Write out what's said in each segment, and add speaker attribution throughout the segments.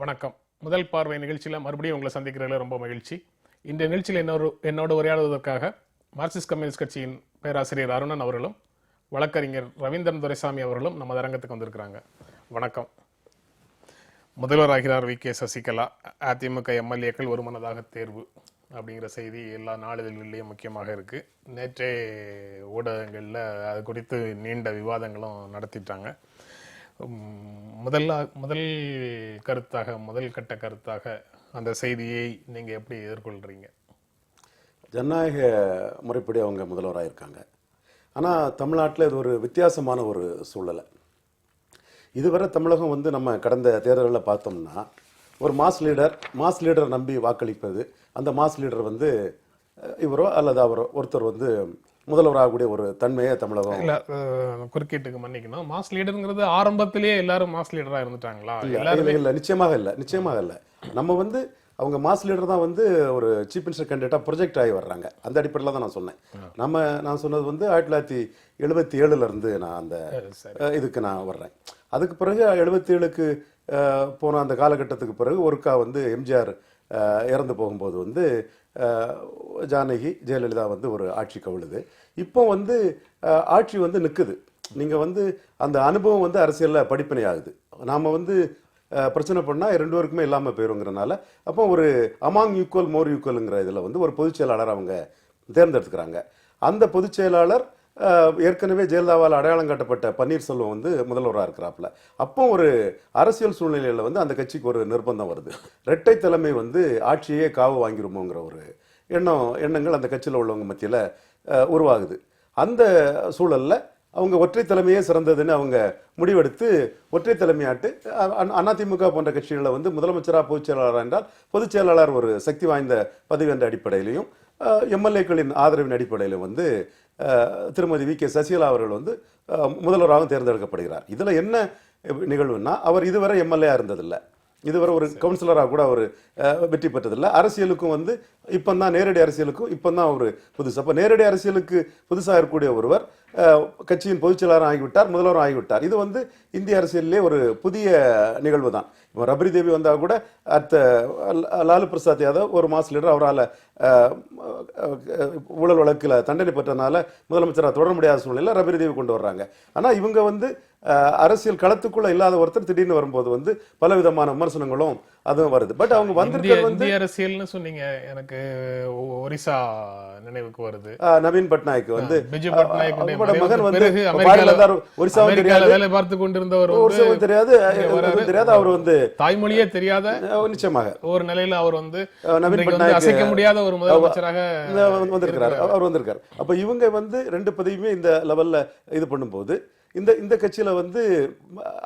Speaker 1: வணக்கம். முதல் பார்வை நிகழ்ச்சியில் மறுபடியும் உங்களை சந்திக்கிறதுல ரொம்ப மகிழ்ச்சி. இந்த நிகழ்ச்சியில் என்னோடு உரையாடுவதற்காக மார்க்சிஸ்ட் கம்யூனிஸ்ட் கட்சியின் பேராசிரியர் அருணன் அவர்களும் வழக்கறிஞர் ரவீந்திரன் துரைசாமி அவர்களும் நம்ம அரங்கத்துக்கு வந்திருக்கிறாங்க. வணக்கம். முதல்வராகிறார் வி.கே. சசிகலா. அதிமுக எம்எல்ஏக்கள் ஒருமனதாக தேர்வு அப்படிங்கிற செய்தி எல்லா நாளிதழ்களிலையும் முக்கியமாக இருக்குது. நேற்றே ஊடகங்களில் அது குறித்து நீண்ட விவாதங்களும் நடத்திட்டாங்க. முதல் கட்ட கருத்தாக அந்த செய்தியை நீங்கள் எப்படி எதிர்கொள்கிறீங்க?
Speaker 2: ஜனநாயக முறைப்படி அவங்க முதல்வராக இருக்காங்க. ஆனால் தமிழ்நாட்டில் இது ஒரு வித்தியாசமான ஒரு சூழலை. இதுவரை தமிழகம் நம்ம கடந்த தேர்தல்களில் பார்த்தோம்னா ஒரு மாஸ் லீடர் நம்பி வாக்களிப்பது, அந்த மாஸ் லீடர் இவரோ அல்லது அவரோ ஒருத்தர் முதல்வராகக்கூடிய ஒரு தன்மையை தமிழகம்.
Speaker 1: இல்ல, குறுக்கீட்டுக்கு மன்னிக்கணும். மாஸ் லீடருங்கிறது ஆரம்பத்திலேயே எல்லாரும் மாஸ் லீடரா இருந்துட்டாங்களா?
Speaker 2: இல்ல, நிச்சயமாக இல்ல. நம்ம அவங்க மாஸ் லீடர் தான் ஒரு சீஃப் மினிஸ்டர் கேண்டிடேட்டா ப்ரொஜெக்ட் ஆகி வர்றாங்க. அந்த அடிப்படையில் தான் நான் சொன்னேன். நான் சொன்னது 1977 இருந்து நான் அந்த இதுக்கு நான் வர்றேன். அதுக்கு பிறகு 77க்கு போன அந்த காலகட்டத்துக்கு பிறகு ஒருக்கா எம்ஜிஆர் இறந்து போகும்போது ஜானகி ஜெயலலிதா ஒரு ஆட்சி கவிழுது. இப்போ ஆட்சி நிற்குது. நீங்கள் அந்த அனுபவம் அரசியலில் படிப்பினை ஆகுது. நாம் பிரச்சனை பண்ணால் ரெண்டு பேருக்குமே இல்லாமல் போயிருங்கிறனால அப்போ ஒரு அமாங் ஈக்குவல் மோர் ஈக்குவலுங்கிற இதில் ஒரு பொதுச் செயலாளர் அவங்க தேர்ந்தெடுத்துக்கிறாங்க. அந்த பொதுச் செயலாளர் ஏற்கனவே ஜெயலலிதாவால் அடையாளம் காட்டப்பட்ட பன்னீர்செல்வம் முதல்வராக இருக்கிறாப்புல. அப்போ ஒரு அரசியல் சூழ்நிலையில் அந்த கட்சிக்கு ஒரு நிர்பந்தம் வருது. இரட்டை தலைமை ஆட்சியே காவு வாங்கிருமோங்கிற ஒரு எண்ணங்கள் அந்த கட்சியில் உள்ளவங்க மத்தியில் உருவாகுது. அந்த சூழலில் அவங்க ஒற்றை தலைமையே சிறந்ததுன்னு அவங்க முடிவெடுத்து ஒற்றை தலைமையாட்டு அதிமுக போன்ற கட்சிகளில் முதலமைச்சராக பொதுச் செயலாளர் என்றால் பொதுச் செயலாளர் ஒரு சக்தி வாய்ந்த பதவி என்ற அடிப்படையிலையும் எம்எல்ஏக்களின் ஆதரவின் அடிப்படையிலும் திருமதி வி.கே. சசிகலா அவர்கள் முதல்வராக தேர்ந்தெடுக்கப்படுகிறார். இதில் என்ன நிகழ்வுன்னா, அவர் இதுவரை எம்எல்ஏ இருந்ததில்லை, இதுவரை ஒரு கவுன்சிலராக கூட அவர் வெற்றி பெற்றதில்லை. அரசியலுக்கும் இப்போ தான் நேரடி அரசியலுக்கும் இப்போ தான் ஒரு புதுசு. அப்போ நேரடி அரசியலுக்கு புதுசாக இருக்கக்கூடிய ஒருவர் கட்சியின் பொதுச் செயலாளர் ஆகிவிட்டார், முதல்வரும் ஆகிவிட்டார். இது இந்திய அரசியலிலே ஒரு புதிய நிகழ்வு தான். இப்போ ரபரி தேவி வந்தால் கூட லாலு பிரசாத் யாதவ் ஒரு மாஸ் லீடர், அவரால் ஊழல் வழக்கில் தண்டனை பெற்றனால முதலமைச்சராக தொடர முடியாத சூழ்நிலையில் ரபரி தேவி கொண்டு வர்றாங்க. ஆனால் இவங்க அரசியல் களத்துக்குள்ள இல்லாத ஒருத்தர் திடீர்னு வரும்போது பல விதமான விமர்சனங்களும் அதுவும் வருது. பட் அவங்க
Speaker 1: இந்திய அரசியல்னு சொன்னீங்க, எனக்கு ஒரிசா நினைவுக்கு வருது.
Speaker 2: நவீன் பட்நாயக்
Speaker 1: பிஜு பட்நாயக்
Speaker 2: மகன்
Speaker 1: ஒரிசாவும் தெரியாது, வேலை பார்த்து கொண்டிருந்தவர்
Speaker 2: தெரியாது, அவர்
Speaker 1: தாய்மொழியே தெரியாத
Speaker 2: நிச்சயமாக
Speaker 1: ஒரு நிலையில அவர்
Speaker 2: நவீன் பட்நாயக்
Speaker 1: அசைக்க முடியாத ஒரு முதலமைச்சராக
Speaker 2: அவர் வந்திருக்காரு. அப்ப இவங்க ரெண்டு பதவியுமே இந்த லெவல்ல இது பண்ணும்போது இந்த கட்சியில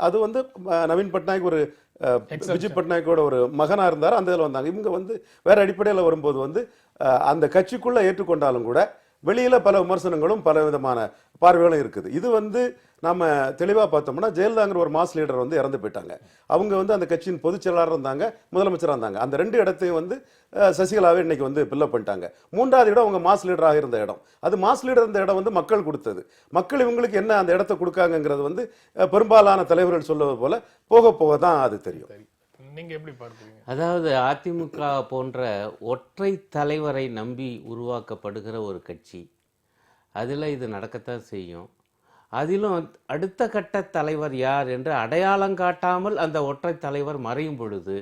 Speaker 2: அது நவீன் பட்நாயக் ஒரு பிஜு பட்நாயக்கோட ஒரு மகனா இருந்தார். அந்த இதில் வந்தாங்க. இவங்க வேற அடிப்படையில் வரும்போது அந்த கட்சிக்குள்ள ஏற்றுக்கொண்டாலும் கூட வெளியில பல விமர்சனங்களும் பல விதமான பார்வைகளும் இருக்குது. இது நாம தெளிவா பார்த்தோம்னா, ஜெயலலிதாங்கிற ஒரு மாஸ் லீடர் இறந்து போயிட்டாங்க. அவங்க அந்த கட்சியின் பொதுச் செயலாளர் இருந்தாங்க, முதலமைச்சராக இருந்தாங்க. அந்த ரெண்டு இடத்தையும் சசிகலாவே இன்னைக்கு பில்லப் பண்ணிட்டாங்க. மூன்றாவது இடம் அவங்க மாஸ் லீடராக இருந்த இடம். அது மாஸ் லீடர் இருந்த இடம் மக்கள் கொடுத்தது. மக்கள் இவங்களுக்கு என்ன அந்த இடத்தை கொடுக்காங்கிறது பெரும்பாலான தலைவர்கள் சொல்வது போல போக போக தான் அது தெரியும்.
Speaker 1: நீங்க எப்படி பார்க்கிறீங்க?
Speaker 3: அதாவது அதிமுக போன்ற ஒற்றை தலைவரை நம்பி உருவாக்கப்படுகிற ஒரு கட்சி, அதில் இது நடக்கத்தான் செய்யும். அதிலும் அடுத்த கட்ட தலைவர் யார் என்று அடையாளம் காட்டாமல் அந்த ஒற்றை தலைவர் மறையும் பொழுது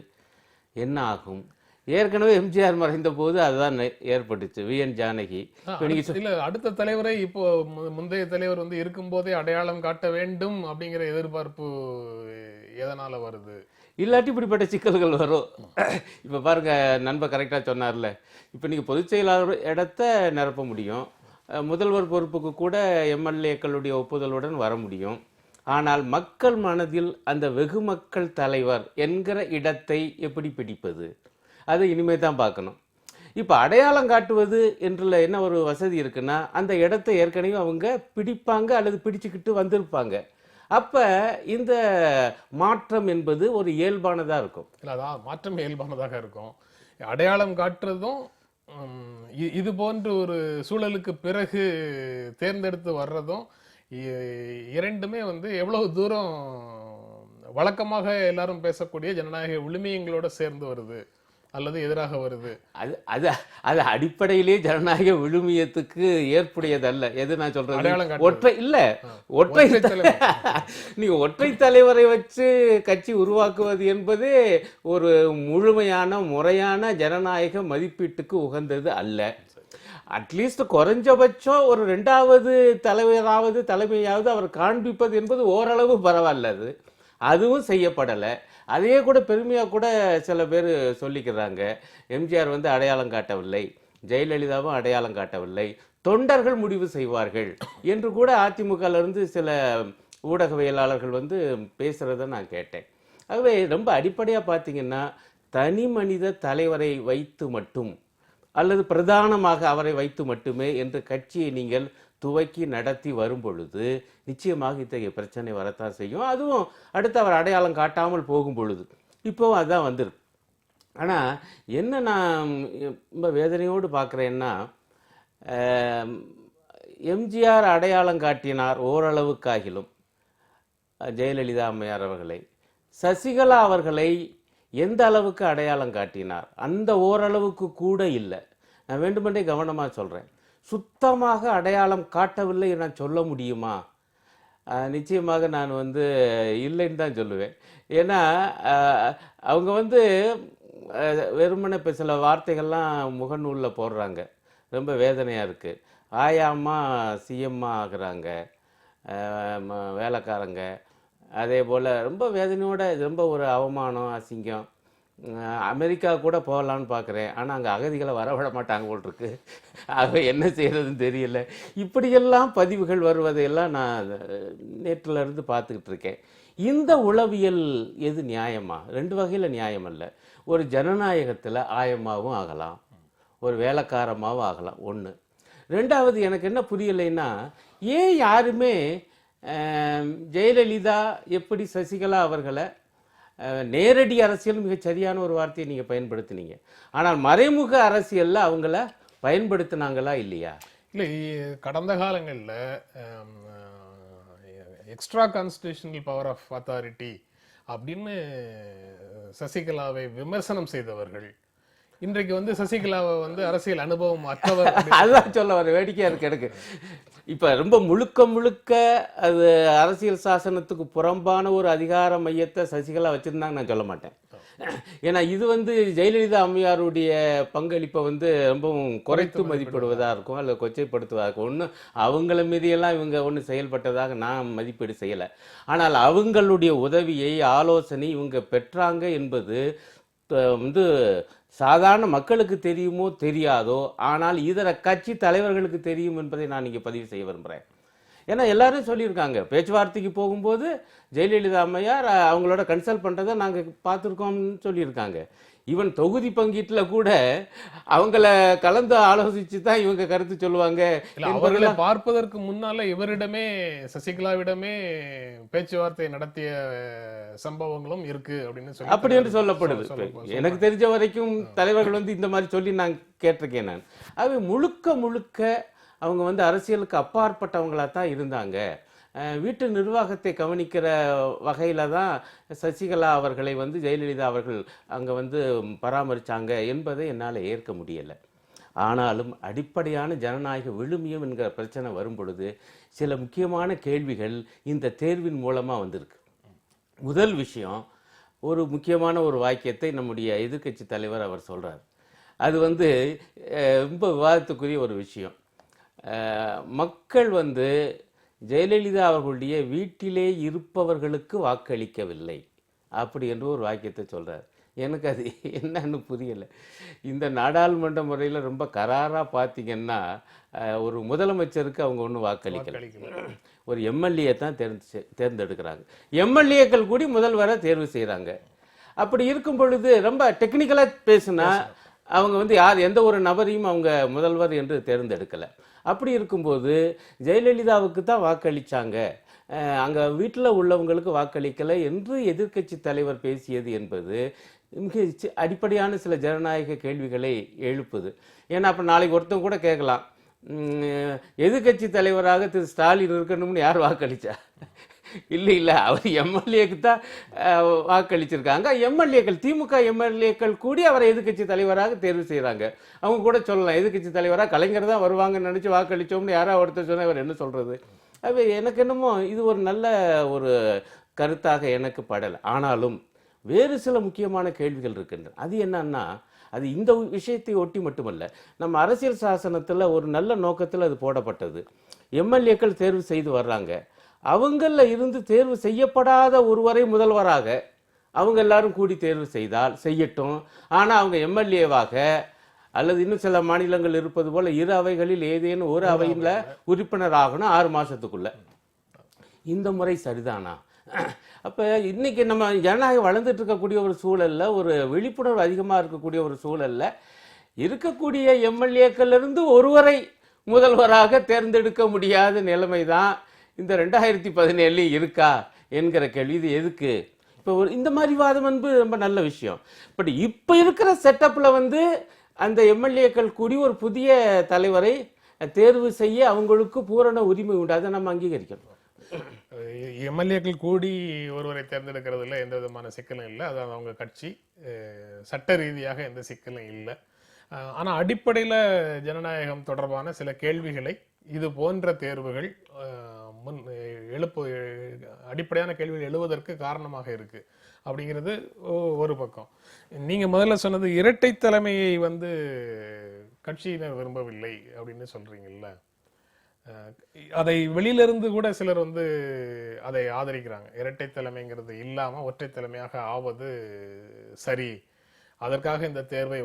Speaker 3: என்ன ஆகும்? ஏற்கனவே எம்ஜிஆர் மறைந்த போது அதுதான் ஏற்பட்டுச்சு. வி.என். ஜானகி.
Speaker 1: இல்ல, அடுத்த தலைவரை இப்போ முந்தைய தலைவர் இருக்கும் போதே அடையாளம் காட்ட வேண்டும் அப்படிங்கிற எதிர்பார்ப்பு எதனால வருது?
Speaker 3: இல்லாட்டி இப்படிப்பட்ட சிக்கல்கள் வரும். இப்போ பாருங்க, நண்பர் கரெக்டாக சொன்னார்ல, இப்போ நீங்கள் பொதுச் செயலாளர் இடத்த நிரப்ப முடியும், முதல்வர் பொறுப்புக்கு கூட எம்எல்ஏக்களுடைய ஒப்புதலுடன் வர முடியும். ஆனால் மக்கள் மனதில் அந்த வெகு மக்கள் தலைவர் என்கிற இடத்தை எப்படி பிடிப்பது? அதை இனிமேல் தான் பார்க்கணும். இப்போ அடையாளம் காட்டுவது என்றுல என்ன ஒரு வசதி இருக்குன்னா, அந்த இடத்தை ஏற்கனவே அவங்க பிடிப்பாங்க அல்லது பிடிச்சுக்கிட்டு வந்திருப்பாங்க. அப்ப இந்த மாற்றம் என்பது ஒரு இயல்பானதாக இருக்கும்.
Speaker 1: இல்லை, அதான் மாற்றம் இயல்பானதாக இருக்கும். அடையாளம் காட்டுறதும் இது போன்ற ஒரு சூழலுக்கு பிறகு தேர்ந்தெடுத்து வர்றதும் இரண்டுமே எவ்வளவு தூரம் வழக்கமாக எல்லாரும் பேசக்கூடிய ஜனநாயக விழுமியங்களோட சேர்ந்து வருது அல்லது எதிராக வருது.
Speaker 3: அது அது அது அடிப்படையிலேயே ஜனநாயக விழுமியத்துக்கு ஏற்புடையதல்ல. எது நான் சொல்றது,
Speaker 1: அடையாளம் காட்டுறது.
Speaker 3: ஒற்றை இல்ல ஒற்றை
Speaker 1: ஒற்றை தலைவர்.
Speaker 3: நீங்க ஒற்றை தலைவரை வச்சு கட்சி உருவாக்குவது என்பது ஒரு முழுமையான முறையான ஜனநாயக மதிப்பீட்டுக்கு உகந்தது அல்ல. அட்லீஸ்ட் குறைஞ்சபட்சம் ஒரு 2வது தலைவராவது தலைமையாவது அவர் காண்பிப்பது என்பது ஓரளவு பரவாயில்ல. அதுவும் செய்யப்படலை. அதையே கூட பெருமையாக கூட சில பேர் சொல்லிக்கிறாங்க. எம்ஜிஆர் வந்து அடையாளம் காட்டவில்லை, ஜெயலலிதாவும் அடையாளம் காட்டவில்லை, தொண்டர்கள் முடிவு செய்வார்கள் என்று கூட அதிமுகலேருந்து சில ஊடகவியலாளர்கள் வந்து பேசுகிறத நான் கேட்டேன். ஆகவே ரொம்ப அடிப்படையாக பார்த்தீங்கன்னா தனி மனித தலைவரை வைத்து மட்டும் அல்லது பிரதானமாக அவரை வைத்து மட்டுமே என்று கட்சியை நீங்கள் துவக்கி நடத்தி வரும் பொழுது நிச்சயமாக இத்தகைய பிரச்சனை வரத்தான் செய்யும். அதுவும் அடுத்து அவர் அடையாளம் காட்டாமல் போகும் பொழுது இப்போவும் அதுதான் வந்துருக்கு. ஆனால் என்ன நான் ரொம்ப வேதனையோடு பார்க்குறேன்னா, எம்ஜிஆர் அடையாளம் காட்டினார் ஓரளவுக்காகிலும் ஜெயலலிதா அம்மையார் அவர்களை. சசிகலா அவர்களை எந்த அளவுக்கு அடையாளம் காட்டினார்? அந்த ஓரளவுக்கு கூட இல்லை. நான் வேண்டுமென்றே கவனமாக சொல்கிறேன். சுத்தமாக அடையாளம் காட்டவில்லை நான் சொல்ல முடியுமா? நிச்சயமாக நான் வந்து இல்லைன்னு தான் சொல்லுவேன். ஏன்னா அவங்க வந்து வெறுமனே இப்போ சில வார்த்தைகள்லாம் முகநூலில் போடுறாங்க, ரொம்ப வேதனையாக இருக்குது. ஆயாம்மா சிஎம்மா ஆகுறாங்க, வேலைக்காரங்க. அதே போல் ரொம்ப வேதனையோட ரொம்ப ஒரு அவமானம், அசிங்கம். அமெரிக்கா கூட போகலான்னு பார்க்குறேன், ஆனால் அங்கே அகதிகளை வரவிட மாட்டாங்க போல் இருக்கு. ஆக என்ன செய்கிறதுன்னு தெரியல. இப்படியெல்லாம் பதிவுகள் வருவதையெல்லாம் நான் நேற்றிலிருந்து பார்த்துக்கிட்டு இருக்கேன். இந்த உளவியல் எது நியாயமா? 2 வகையில் நியாயம் அல்ல. ஒரு ஜனநாயகத்தில் ஆயமாகவும் ஆகலாம், ஒரு வேலைக்காரமாகவும் ஆகலாம். 1. 2வது எனக்கு என்ன புரியலைன்னா, ஏன் யாருமே ஜெயலலிதா எப்படி சசிகலா அவர்களை நேரடி அரசியல் மிகச் சரியான ஒரு வார்த்தையை நீங்கள் பயன்படுத்தினீங்க, ஆனால் மறைமுக அரசியலில் அவங்கள பயன்படுத்தினாங்களா இல்லையா?
Speaker 1: இல்லை, கடந்த காலங்களில் extra constitutional power of authority அப்படின்னு சசிகலாவை விமர்சனம் செய்தவர்கள் இன்றைக்கு வந்து சசிகலாவை வந்து அரசியல் அனுபவம் அற்றவர்.
Speaker 3: அதுதான் சொல்ல வர வேடிக்கையா இருக்கு எனக்கு. இப்ப ரொம்ப முழுக்க அது அரசியல் சாசனத்துக்கு புறம்பான ஒரு அதிகார மையத்தை சசிகலா வச்சிருந்தாங்க நான் சொல்ல மாட்டேன். ஏன்னா இது வந்து ஜெயலலிதா அம்மையாருடைய பங்களிப்பை வந்து ரொம்பவும் குறைத்து மதிப்பிடுவதாக இருக்கும் அல்லது கொச்சைப்படுத்துவதாக இருக்கும். ஒன்றும் அவங்கள மீதியெல்லாம் இவங்க ஒன்றும் செயல்பட்டதாக நான் மதிப்பீடு செய்யலை. ஆனால் அவங்களுடைய உதவியை ஆலோசனை இவங்க பெற்றாங்க என்பது வந்து சாதாரண மக்களுக்கு தெரியுமோ தெரியாதோ, ஆனால் இதர கட்சி தலைவர்களுக்கு தெரியும் என்பதை நான் இங்கே பதிவு செய்ய விரும்புகிறேன். ஏன்னா எல்லாரும் சொல்லியிருக்காங்க, பேச்சுவார்த்தைக்கு போகும்போது ஜெயலலிதா அம்மையார் அவங்களோட கன்சல்ட் பண்ணுறதை நாங்கள் பார்த்துருக்கோம்னு சொல்லியிருக்காங்க. ஈவன் தொகுதி பங்கீட்டில் கூட அவங்கள கலந்து ஆலோசித்து தான் இவங்க கருத்து சொல்லுவாங்க.
Speaker 1: அவர்களை பார்ப்பதற்கு முன்னால இவரிடமே சசிகலாவிடமே பேச்சுவார்த்தை நடத்திய சம்பவங்களும் இருக்கு அப்படின்னு சொல்லி
Speaker 3: அப்படி என்று சொல்லப்படுது. எனக்கு தெரிஞ்ச வரைக்கும் தலைவர்கள் வந்து இந்த மாதிரி சொல்லி நான் கேட்டிருக்கேன் நான். அது முழுக்க அவங்க வந்து அரசியலுக்கு அப்பாற்பட்டவங்களா தான் இருந்தாங்க. வீட்டு நிர்வாகத்தை கவனிக்கிற வகையில் தான் சசிகலா அவர்களை வந்து ஜெயலலிதா அவர்கள் அங்கே வந்து பராமரித்தாங்க என்பதை என்னால் ஏற்க முடியலை. ஆனாலும் அடிப்படையான ஜனநாயக விழுமியம் என்கிற பிரச்சனை வரும் பொழுது சில முக்கியமான கேள்விகள் இந்த தேர்வின் மூலமாக வந்திருக்கு. முதல் விஷயம், ஒரு முக்கியமான ஒரு வாக்கியத்தை நம்முடைய எதிர்க்கட்சி தலைவர் அவர் சொல்கிறார். அது வந்து ரொம்ப விவாதத்துக்குரிய ஒரு விஷயம். மக்கள் வந்து ஜெயலலிதா அவர்களுடைய வீட்டிலே இருப்பவர்களுக்கு வாக்களிக்கவில்லை அப்படி என்று ஒரு வாக்கியத்தை சொல்கிறார். எனக்கு அது என்னன்னு புரியலை. இந்த நாடாளுமன்ற முறையில் ரொம்ப கராராக பார்த்தீங்கன்னா ஒரு முதலமைச்சருக்கு அவங்க ஒன்றும் வாக்களிக்கலை, ஒரு எம்எல்ஏ தான் தேர்ந்தெடுக்கிறாங்க. எம்எல்ஏக்கள் கூடி முதல்வரை தேர்வு செய்கிறாங்க. அப்படி இருக்கும் பொழுது ரொம்ப டெக்னிக்கலாக பேசுனா அவங்க வந்து எந்த ஒரு நபரையும் அவங்க முதல்வர் என்று தேர்ந்தெடுக்கலை. அப்படி இருக்கும்போது ஜெயலலிதாவுக்கு தான் வாக்களித்தாங்க, அங்கே வீட்டில் உள்ளவங்களுக்கு வாக்களிக்கலை என்று எதிர்க்கட்சி தலைவர் பேசியது என்பது மிக அடிப்படையான சில ஜனநாயக கேள்விகளை எழுப்புது. ஏன்னா அப்போ நாளைக்கு ஒருத்தன் கூட கேட்கலாம், எதிர்க்கட்சி தலைவராக திரு ஸ்டாலின் இருக்கணும்னு யார் வாக்களிச்சா? இல்ல அவர் எம்எல்ஏக்கு தான் வாக்களிச்சிருக்காங்க. எம்எல்ஏக்கள், திமுக எம்எல்ஏக்கள் கூடி அவரை எதிர்க்கட்சி தலைவராக தேர்வு செய்யறாங்க. அவங்க கூட சொல்லலாம், எதிர்க்கட்சி தலைவராக கலைஞர் தான் வருவாங்கன்னு நினைச்சு வாக்களிச்சோம்னு யாராவது ஒருத்தர் சொன்னா அவர் என்ன சொல்றது? அது எனக்கு என்னமோ இது ஒரு நல்ல ஒரு கருத்தாக எனக்கு படலை. ஆனாலும் வேறு சில முக்கியமான கேள்விகள் இருக்கின்றன. அது என்னன்னா, அது இந்த விஷயத்தை ஒட்டி மட்டுமல்ல, நம்ம அரசியல் சாசனத்தில் ஒரு நல்ல நோக்கத்தில் அது போடப்பட்டது. எம்எல்ஏக்கள் தேர்வு செய்து வர்றாங்க, அவங்கள இருந்து தேர்வு செய்யப்படாத ஒருவரை முதல்வராக அவங்க எல்லாரும் கூடி தேர்வு செய்தால் செய்யட்டும். ஆனால் அவங்க எம்எல்ஏவாக அல்லது இன்னும் சில மாநிலங்கள் இருப்பது போல இரு அவைகளில் ஏதேனும் ஒரு அவையில் உறுப்பினர் ஆகணும் 6 மாசத்துக்குள்ள. இந்த முறை சரிதானா? அப்போ இன்னைக்கு நம்ம ஜனநாயகம் வளர்ந்துட்டு இருக்கக்கூடிய ஒரு சூழல்ல, ஒரு விழிப்புணர்வு அதிகமாக இருக்கக்கூடிய ஒரு சூழல்ல இருக்கக்கூடிய எம்எல்ஏக்கள் இருந்து ஒருவரை முதல்வராக தேர்ந்தெடுக்க முடியாத நிலைமை தான் இந்த 2017 இருக்கா என்கிற கேள்வி. இது எதுக்கு இப்போ இந்த மாதிரி வாதம் ரொம்ப நல்ல விஷயம். பட் இப்போ இருக்கிற செட்டப்பில் அந்த எம்எல்ஏக்கள் கூடி ஒரு புதிய தலைவரை தேர்வு செய்ய அவங்களுக்கு பூரண உரிமை உண்டு. அதை நம்ம அங்கீகரிக்கணும்.
Speaker 1: எம்எல்ஏக்கள் கூடி ஒருவரை தேர்ந்தெடுக்கிறதுல எந்த விதமான சிக்கலும் இல்லை. அது அவங்க கட்சி, சட்ட ரீதியாக எந்த சிக்கலும் இல்லை. ஆனால் அடிப்படையில் ஜனநாயகம் தொடர்பான சில கேள்விகளை இது போன்ற தேர்வுகள் அடிப்படையான கேள்விகள் எழுவதற்கு காரணமாக இருக்கு அப்படிங்கிறது ஒரு பக்கம். நீங்க முதல்ல சொன்னது இரட்டை தலைமையை கட்சியினர் விரும்பவில்லை அப்படின்னு சொல்றீங்கல்ல, அதை வெளியிலிருந்து கூட சிலர் அதை ஆதரிக்கிறாங்க. இரட்டை தலைமைங்கிறது இல்லாம ஒற்றை தலைமையாக ஆவது சரி, அதற்காக இந்த தேர்வை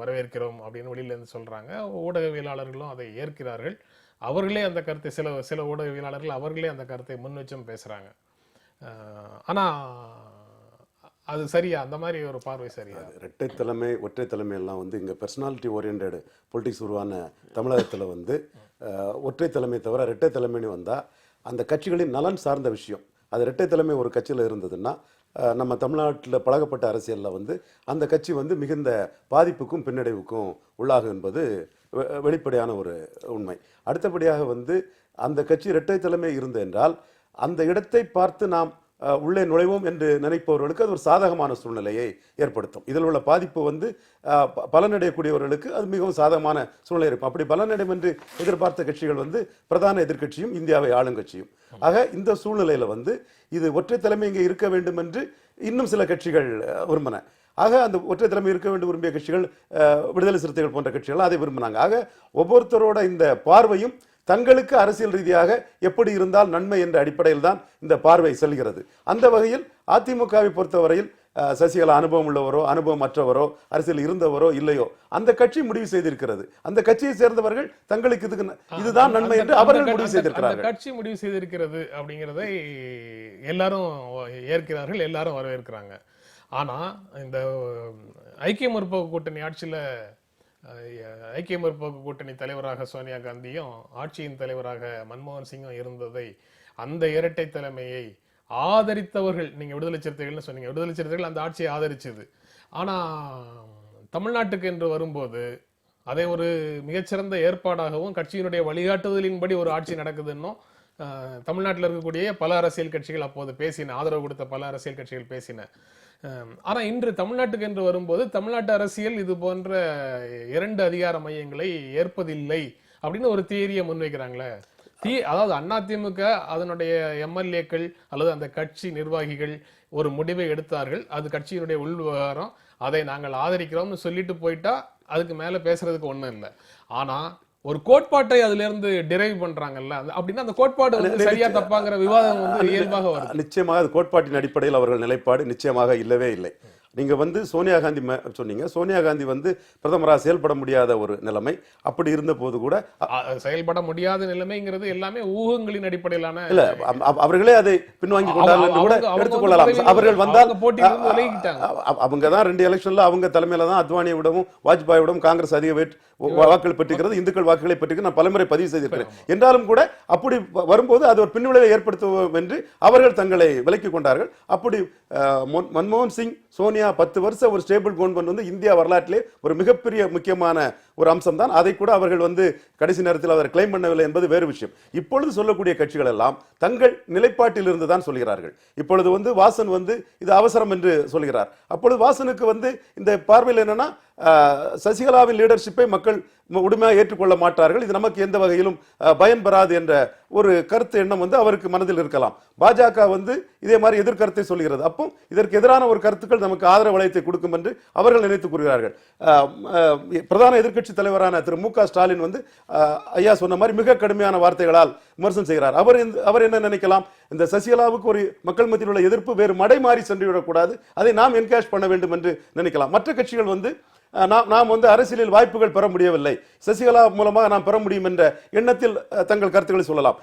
Speaker 1: வரவேற்கிறோம் அப்படின்னு வெளியில இருந்து சொல்றாங்க. ஊடகவியலாளர்களும் அதை ஏற்கிறார்கள். அவர்களே அந்த கருத்தை சில ஊடகவியலாளர்கள் அவர்களே அந்த கருத்தை முன் வச்சும் பேசுறாங்க. ஆனா அது சரியா? அந்த மாதிரி ஒரு பார்வை சரியா?
Speaker 2: இரட்டை தலைமை ஒற்றை தலைமை எல்லாம் இங்க பர்சனாலிட்டி ஓரியன்ட் பொலிட்டிக்ஸ் உருவான தமிழகத்துல ஒற்றை தலைமை தவிர இரட்டை தலைமைன்னு வந்தா அந்த கட்சிகளின் நலன் சார்ந்த விஷயம். அது இரட்டை தலைமை ஒரு கட்சியில் இருந்ததுன்னா நம்ம தமிழ்நாட்டில் பழகப்பட்ட அரசியலில் அந்த கட்சி மிகுந்த பாதிப்புக்கும் பின்னடைவுக்கும் உள்ளாகும் என்பது வெளிப்படையான ஒரு உண்மை. அடுத்தபடியாக அந்த கட்சி இரட்டை தலைமை இருந்து என்றால் அந்த இடத்தை பார்த்து நாம் உள்ளே நுழைவோம் என்று நினைப்பவர்களுக்கு அது ஒரு சாதகமான சூழ்நிலையை ஏற்படுத்தும். இதில் உள்ள பாதிப்பு பலனடையக்கூடியவர்களுக்கு அது மிகவும் சாதகமான சூழ்நிலை இருக்கும். அப்படி பலனடையும் என்று எதிர்பார்த்த கட்சிகள் பிரதான எதிர்க்கட்சியும் இந்தியாவை ஆளும் கட்சியும். ஆக இந்த சூழ்நிலையில இது ஒற்றை தலைமை இங்கே இருக்க வேண்டும் என்று இன்னும் சில கட்சிகள் விரும்பின. ஆக அந்த ஒற்றை தலைமை இருக்க வேண்டும் விரும்பிய கட்சிகள், விடுதலை சிறுத்தைகள் போன்ற கட்சிகள் அதை விரும்பினாங்க. ஆக ஒவ்வொருத்தரோட இந்த பார்வையும் தங்களுக்கு அரசியல் ரீதியாக எப்படி இருந்தால் நன்மை என்ற அடிப்படையில் தான் இந்த பார்வை செல்கிறது. அந்த வகையில் அதிமுகவை பொறுத்தவரையில் சசிகலா அனுபவம் உள்ளவரோ அனுபவம் மற்றவரோ அரசியல் இருந்தவரோ இல்லையோ அந்த கட்சி முடிவு செய்திருக்கிறது. அந்த கட்சியை சேர்ந்தவர்கள் தங்களுக்கு இதுதான் நன்மை என்று அவர்கள் முடிவு செய்திருக்கிறார்கள்.
Speaker 1: கட்சி முடிவு செய்திருக்கிறது அப்படிங்கிறதை எல்லாரும் ஏற்கிறார்கள், எல்லாரும் வரவேற்கிறாங்க. ஆனா இந்த ஐக்கிய முற்போக்கு கூட்டணி ஆட்சியில ஐக்கிய முற்போக்கு கூட்டணி தலைவராக சோனியா காந்தியும் ஆட்சியின் தலைவராக மன்மோகன் சிங்கும் இருந்ததை, அந்த இரட்டை தலைமையை ஆதரித்தவர்கள், நீங்க விடுதலை சிறுத்தைகள்னு சொன்னீங்க, விடுதலை சிறுத்தைகள் அந்த ஆட்சியை ஆதரிச்சது. ஆனா தமிழ்நாட்டுக்கு என்று வரும்போது அதை ஒரு மிகச்சிறந்த ஏற்பாடாகவும் கட்சியினுடைய வழிகாட்டுதலின்படி ஒரு ஆட்சி நடக்குதுன்னும் தமிழ்நாட்டில் இருக்கக்கூடிய பல அரசியல் கட்சிகள் அப்போது பேசின, ஆதரவு கொடுத்த பல அரசியல் கட்சிகள் பேசின. ஆனா இன்று தமிழ்நாட்டுக்கு என்று வரும்போது தமிழ்நாட்டு அரசியல் இது போன்ற 2 அதிகார மையங்களை ஏற்பதில்லை அப்படின்னு ஒரு தியரியை முன்வைக்கிறாங்களே. அதாவது அதிமுக அதனுடைய எம்எல்ஏக்கள் அல்லது அந்த கட்சி நிர்வாகிகள் ஒரு முடிவை எடுத்தார்கள், அது கட்சியினுடைய உள் விவகாரம், அதை நாங்கள் ஆதரிக்கிறோம்னு சொல்லிட்டு போயிட்டா அதுக்கு மேல பேசுறதுக்கு ஒண்ணும் இல்லை. ஆனா ஒரு கோட்பாட்டை அதுல இருந்து டிரைவ் பண்றாங்கல்ல, அப்படின்னா அந்த கோட்பாடு சரியா தப்பாங்கிற விவாதம் இயல்பாக வரும்.
Speaker 2: நிச்சயமாக அது கோட்பாட்டின் அடிப்படையில் அவர்கள் நிலைப்பாடு நிச்சயமாக இல்லவே இல்லை. நீங்க சோனியா காந்தி சொன்னீங்க, சோனியா காந்தி பிரதமராக செயல்பட முடியாத ஒரு நிலைமை. அப்படி இருந்த போது கூட
Speaker 1: செயல்பட முடியாத நிலைமைங்கிறது எல்லாமே ஊகங்களின் அடிப்படையிலான
Speaker 2: இல்ல, அவர்களே அதை பின்வாங்கி கொண்டார்கள் கூட எடுத்துக்கொள்ளலாம். அவர்கள் வந்தால் அவங்க தான் 2 எலெக்ஷன்ல அவங்க தலைமையில தான் அத்வானியை விடவும் வாஜ்பாயை விடவும் காங்கிரஸ் அதிக வாக்குகள் பெற்றிருக்கிறது, இந்துக்கள் வாக்குகளை பெற்றிருக்கிறது. நான் பலமுறை பதிவு செய்திருக்கிறேன். என்றாலும் கூட அப்படி வரும்போது அது ஒரு பின்விளைவை ஏற்படுத்துவோம் என்று அவர்கள் தங்களை விலக்கிக் கொண்டார்கள். அப்படி மன்மோகன் சிங், சோனியா 10 வருஷம் ஒரு ஸ்டேபிள் கவர்மெண்ட் இந்தியா வரலாற்றிலே ஒரு மிகப்பெரிய முக்கியமான ஒரு அம்சம் தான். அதை கூட அவர்கள் வந்து கடைசி நேரத்தில் அவர் கிளைம் பண்ணவில்லை என்பது வேறு விஷயம். இப்பொழுது சொல்லக்கூடிய கட்சிகள் எல்லாம் தங்கள் நிலைப்பாட்டில் இருந்து தான் சொல்கிறார்கள். இப்பொழுது வந்து வாசன் வந்து இது அவசரம் என்று சொல்கிறார். அப்பொழுது வாசனுக்கு வந்து இந்த பார்வையில் என்னன்னா சசிகலாவின் லீடர்ஷிப்பை மக்கள் உண்மையாக ஏற்றுக்கொள்ள மாட்டார்கள், இது நமக்கு எந்த வகையிலும் பயன் பெறாது என்ற ஒரு கருத்து எண்ணம் வந்து அவருக்கு மனதில் இருக்கலாம். பாஜக வந்து இதே மாதிரி எதிர்கருத்தை சொல்கிறது. அப்போ இதற்கு எதிரான ஒரு கருத்துக்கள் நமக்கு ஆதரவு வளையத்தை கொடுக்கும் என்று அவர்கள் நினைத்துக் கூறுகிறார்கள். பிரதான எதிர்க்கட்சி தலைவரான திரு மு க ஸ்டாலின் வந்து ஐயா சொன்ன மாதிரி மிக கடுமையான வார்த்தைகளால் விமர்சனம் செய்கிறார். அவர் என்ன நினைக்கலாம், இந்த சசிகலாவுக்கு ஒரு மக்கள் மத்தியில் உள்ள எதிர்ப்பு வேறு மடை மாறி சென்று விடக்கூடாது, அதை நாம் என்கேஷ் பண்ண வேண்டும் என்று நினைக்கலாம். மற்ற கட்சிகள் வந்து நாம் வந்து அரசியலில் வாய்ப்புகள் பெற முடியவில்லை, சசிகலா மூலமாக நாம் பெற முடியும் என்ற எண்ணத்தில் தங்கள் கருத்துக்களை சொல்லலாம்.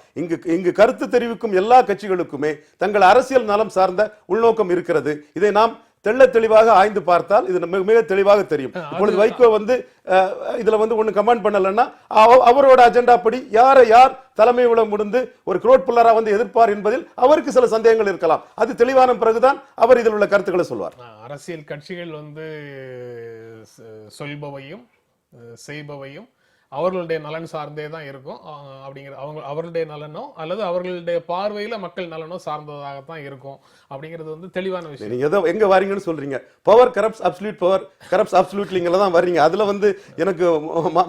Speaker 2: இங்கு கருத்து தெரிவிக்கும் எல்லா கட்சிகளுக்குமே தங்கள் அரசியல் நலம் சார்ந்த உள்நோக்கம் இருக்கிறது. இதை நாம் தெள்ள தெளிவாக ஆய்ந்து பார்த்தால் இது மிக தெளிவாக தெரியும். இப்பொழுது வைகோ வந்து இதுல வந்து ஒண்ணு கமெண்ட் பண்ணலன்னா அவரோட அஜெண்டா படி யார் தலைமை விட முடிந்து ஒரு குரோட் புல்லரா வந்து எதிர்ப்பார் என்பதில் அவருக்கு சில சந்தேகங்கள் இருக்கலாம். அது தெளிவான பிறகுதான் அவர் இதில் உள்ள கருத்துக்களை சொல்வார்.
Speaker 1: அரசியல் கட்சிகள் வந்து சொல்பவையும் செய்பவையும் அவர்களுடைய நலன் சார்ந்தே தான் இருக்கும். அப்படிங்கிற அவர்களுடைய நலனோ அல்லது அவர்களுடைய பார்வையில மக்கள் நலனோ சார்ந்ததாகத்தான் இருக்கும் அப்படிங்கிறது வந்து தெளிவான விஷயம்.
Speaker 2: நீங்க ஏதோ எங்க வாரீங்கன்னு சொல்றீங்க, power corrupts absolute, power corrupts அப்சல்யூட்லிங்கல தான் வர்றீங்க. அதுல வந்து எனக்கு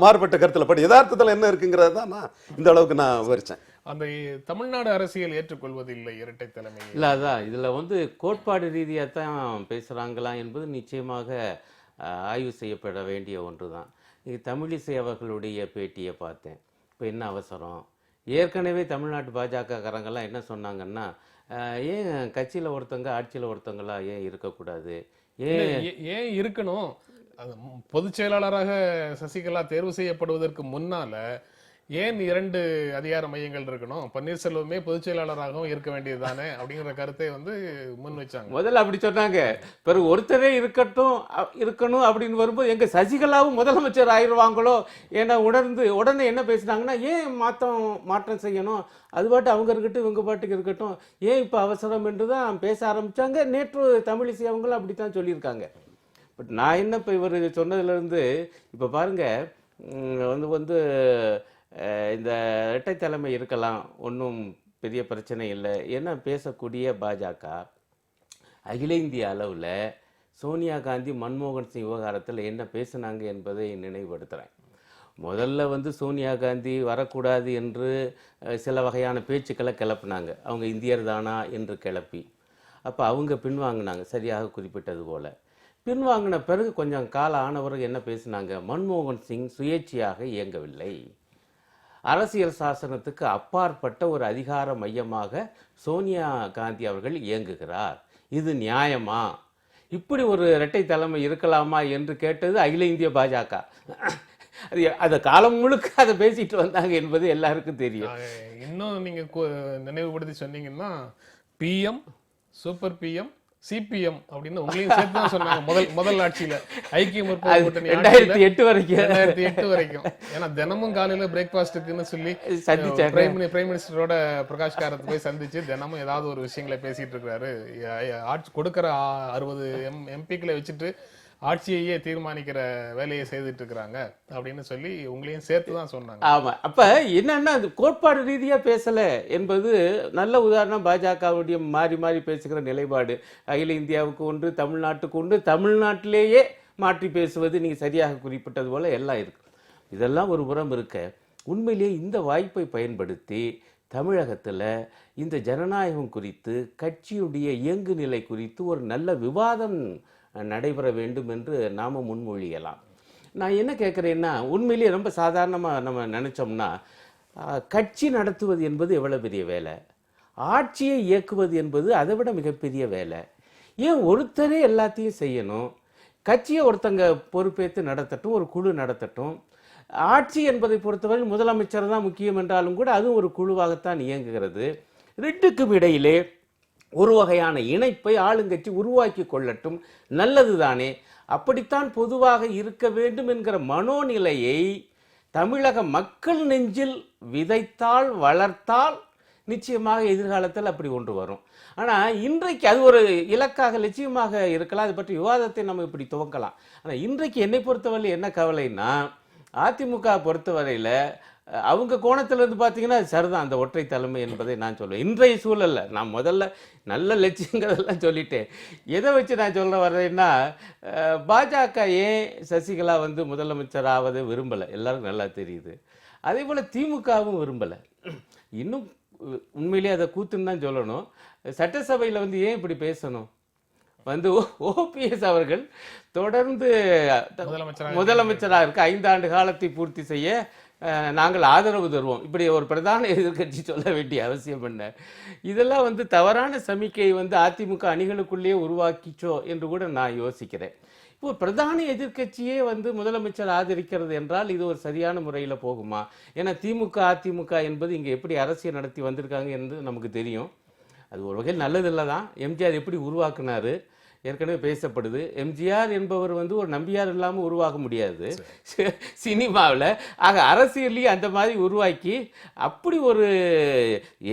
Speaker 2: மாறுபட்ட கருத்துல பட் யதார்த்தத்துல என்ன இருக்குங்கிறத தான் நான் இந்த அளவுக்கு நான் விவரிச்சேன்.
Speaker 1: அந்த தமிழ்நாடு அரசியல் ஏற்றுக்கொள்வதில்லை இரட்டை தலைமை
Speaker 3: இல்ல, அதான் இதுல வந்து கோட்பாடு ரீதியா தான் பேசுறாங்களா என்பது நிச்சயமாக ஆய்வு செய்யப்பட வேண்டிய ஒன்றுதான். தமிழிசை அவர்களுடைய பேட்டியை பார்த்தேன். இப்போ என்ன அவசரம், ஏற்கனவே தமிழ்நாட்டு பாஜக காரங்கெல்லாம் என்ன சொன்னாங்கன்னா, ஏன் கட்சியில் ஒருத்தங்க ஆட்சியில் ஒருத்தங்களா ஏன் இருக்கக்கூடாது,
Speaker 1: ஏன் இருக்கணும், பொதுச் செயலாளராக சசிகலா தேர்வு செய்யப்படுவதற்கு முன்னால ஏன் 2 அதிகார மையங்கள் இருக்கணும், பன்னீர்செல்வமே பொதுச் செயலாளராகவும் இருக்க வேண்டியதுதானே அப்படிங்கிற கருத்தை வந்து முன் வச்சாங்க.
Speaker 3: முதல்ல அப்படி சொன்னாங்க. பிறகு ஒருத்தரே இருக்கணும் அப்படின்னு வரும்போது எங்க சசிகலாவும் முதலமைச்சர் ஆயிடுவாங்களோ ஏன்னா உடனே என்ன பேசினாங்கன்னா, ஏன் மாற்றம் செய்யணும், அது பாட்டு அவங்க இருக்கட்டும் இவங்க பாட்டுக்கு இருக்கட்டும், ஏன் இப்போ அவசரம் என்று தான் பேச ஆரம்பிச்சாங்க. நேற்று தமிழிசை அவங்களும் அப்படித்தான் சொல்லியிருக்காங்க. பட் நான் என்ன இப்போ இவர் சொன்னதுலேருந்து இப்போ பாருங்க வந்து இந்த இரட்டை தலைமை இருக்கலாம், ஒன்றும் பெரிய பிரச்சனை இல்லை. ஏன்னா பேசக்கூடிய பாஜக அகில இந்திய அளவில் சோனியா காந்தி மன்மோகன் சிங் விவகாரத்தில் என்ன பேசினாங்க என்பதை நினைவுபடுத்துகிறேன். முதல்ல வந்து சோனியா காந்தி வரக்கூடாது என்று சில வகையான பேச்சுக்களை கிளப்புனாங்க, அவங்க இந்தியர் தானா என்று கிளப்பி. அப்போ அவங்க பின்வாங்கினாங்க, சரியாக குறிப்பிட்டது போல். பின்வாங்கின பிறகு கொஞ்சம் காலம் ஆனவர்கள் என்ன பேசினாங்க, மன்மோகன் சிங் சுயேட்சையாக இயங்கவில்லை, அரசியல் சாசனத்துக்கு அப்பாற்பட்ட ஒரு அதிகார மையமாக சோனியா காந்தி அவர்கள் இயங்குகிறார், இது நியாயமா, இப்படி ஒரு இரட்டை தலைமை இருக்கலாமா என்று கேட்டது அகில இந்திய பாஜக. அது காலம் முழுக்க அதை பேசிட்டு வந்தாங்க என்பது எல்லாருக்கும் தெரியும்.
Speaker 1: இன்னும் நீங்க நினைவுபடுத்தி சொன்னீங்கன்னா, பிஎம் சூப்பர் பிஎம் சிபிஎம் அப்படின்னு உங்களையும் சேர்த்து தான் சொன்னாங்க முதல் ஆட்சியில, ஐக்கிய முற்போக்கு கூட்டணி 2008 வரைக்கும். ஏன்னா தினமும் காலையில பிரேக்ஃபாஸ்டுக்குன்னு சொல்லி பிரைம் மினிஸ்டரோட பிரகாஷ் காரத் போய் சந்திச்சு தினமும் ஏதாவது ஒரு விஷயங்களை பேசிட்டு இருக்காரு. ஆட்சி கொடுக்கிற 60 எம்பிக்களை வச்சுட்டு ஆட்சியையே தீர்மானிக்கிற வேலையை செய்துட்டு இருக்கிறாங்க அப்படின்னு சொல்லி உங்களையும் சேர்த்து தான் சொன்னாங்க.
Speaker 3: ஆமா, அப்ப என்னன்னா கோட்பாடு ரீதியா பேசல என்பது நல்ல உதாரணம். பாஜகவுடைய மாறி மாறி பேசுகிற நிலைப்பாடு அகில இந்தியாவுக்கு ஒன்று, தமிழ்நாட்டுக்கு ஒன்று, தமிழ்நாட்டிலேயே மாற்றி பேசுவது நீங்க சரியாக குறிப்பிட்டது போல எல்லாம் இருக்கு. இதெல்லாம் ஒரு புறம் இருக்க, உண்மையிலேயே இந்த வாய்ப்பை பயன்படுத்தி தமிழகத்துல இந்த ஜனநாயகம் குறித்து, கட்சியுடைய இயங்கு நிலை குறித்து ஒரு நல்ல விவாதம் நடைபெற வேண்டும் என்று நாம முன்மொழியலாம். நான் என்ன கேட்குறேன்னா, உண்மையிலேயே ரொம்ப சாதாரணமாக நம்ம நினச்சோம்னா, கட்சி நடத்துவது என்பது எவ்வளோ பெரிய வேலை, ஆட்சியை இயக்குவது என்பது அதை விட மிகப்பெரிய வேலை. ஏன் ஒருத்தரே எல்லாத்தையும் செய்யணும், கட்சியை ஒருத்தங்க பொறுப்பேற்று நடத்தட்டும், ஒரு குழு நடத்தட்டும். ஆட்சி என்பதை பொறுத்தவரை முதலமைச்சர் தான் முக்கியம் என்றாலும் கூட அதுவும் ஒரு குழுவாகத்தான் இயங்குகிறது. ரெண்டுக்கும் இடையிலே ஒரு வகையான இணைப்பை ஆளுங்கட்சி உருவாக்கி கொள்ளட்டும், நல்லது தானே. அப்படித்தான் பொதுவாக இருக்க வேண்டும் என்கிற மனோநிலையை தமிழக மக்கள் நெஞ்சில் விதைத்தால், வளர்த்தால் நிச்சயமாக எதிர்காலத்தில் அப்படி ஒன்று வரும். ஆனால் இன்றைக்கு அது ஒரு இலக்காக லட்சியமாக இருக்கலாம், அதை பற்றி விவாதத்தை நம்ம இப்படி துவக்கலாம். ஆனால் இன்றைக்கு என்னை பொறுத்தவரை என்ன கவலைன்னா, அதிமுக பொறுத்தவரையில் அவங்க கோணத்துல இருந்து பார்த்தீங்கன்னா அது சரிதான் அந்த ஒற்றை தலைமை என்பதை நான் சொல்லுவேன். இன்றைய சூழல்ல நான் முதல்ல நல்ல லட்சியங்களெல்லாம் சொல்லிட்டேன். எதை வச்சு நான் சொல்ல வர்றேன்னா, பாஜக ஏன் சசிகலா வந்து முதலமைச்சர் ஆவதை விரும்பலை எல்லாருக்கும் நல்லா தெரியுது. அதே போல் திமுகவும் விரும்பலை. இன்னும் உண்மையிலேயே அதை கூத்துன்னு தான் சொல்லணும். சட்டசபையில் வந்து ஏன் இப்படி பேசணும்? வந்து ஓபிஎஸ் அவர்கள் தொடர்ந்து முதலமைச்சராக இருக்க 5 ஆண்டு காலத்தை பூர்த்தி செய்ய நாங்கள் ஆதரவு தருவோம், இப்படி ஒரு பிரதான எதிர்க்கட்சி சொல்ல வேண்டிய அவசியம் என்ன? இதெல்லாம் வந்து தவறான சமிக்கை வந்து அதிமுக அணிகளுக்குள்ளேயே உருவாக்கிச்சோ என்று கூட நான் யோசிக்கிறேன். இப்போ பிரதான எதிர்க்கட்சியே வந்து முதலமைச்சர் ஆதரிக்கிறது என்றால் இது ஒரு சரியான முறையில் போகுமா? ஏன்னா திமுக அதிமுக என்பது இங்கே எப்படி அரசியல் நடத்தி வந்திருக்காங்க என்று நமக்கு தெரியும். அது ஒரு வகையில் நல்லதில்லை தான். எம்ஜிஆர் எப்படி உருவாக்குனாரு ஏற்கனவே பேசப்படுது. எம்ஜிஆர் என்பவர் வந்து ஒரு நம்பியார் இல்லாமல் உருவாக்க முடியாது சினிமாவில். ஆக அரசியலையும் அந்த மாதிரி உருவாக்கி அப்படி ஒரு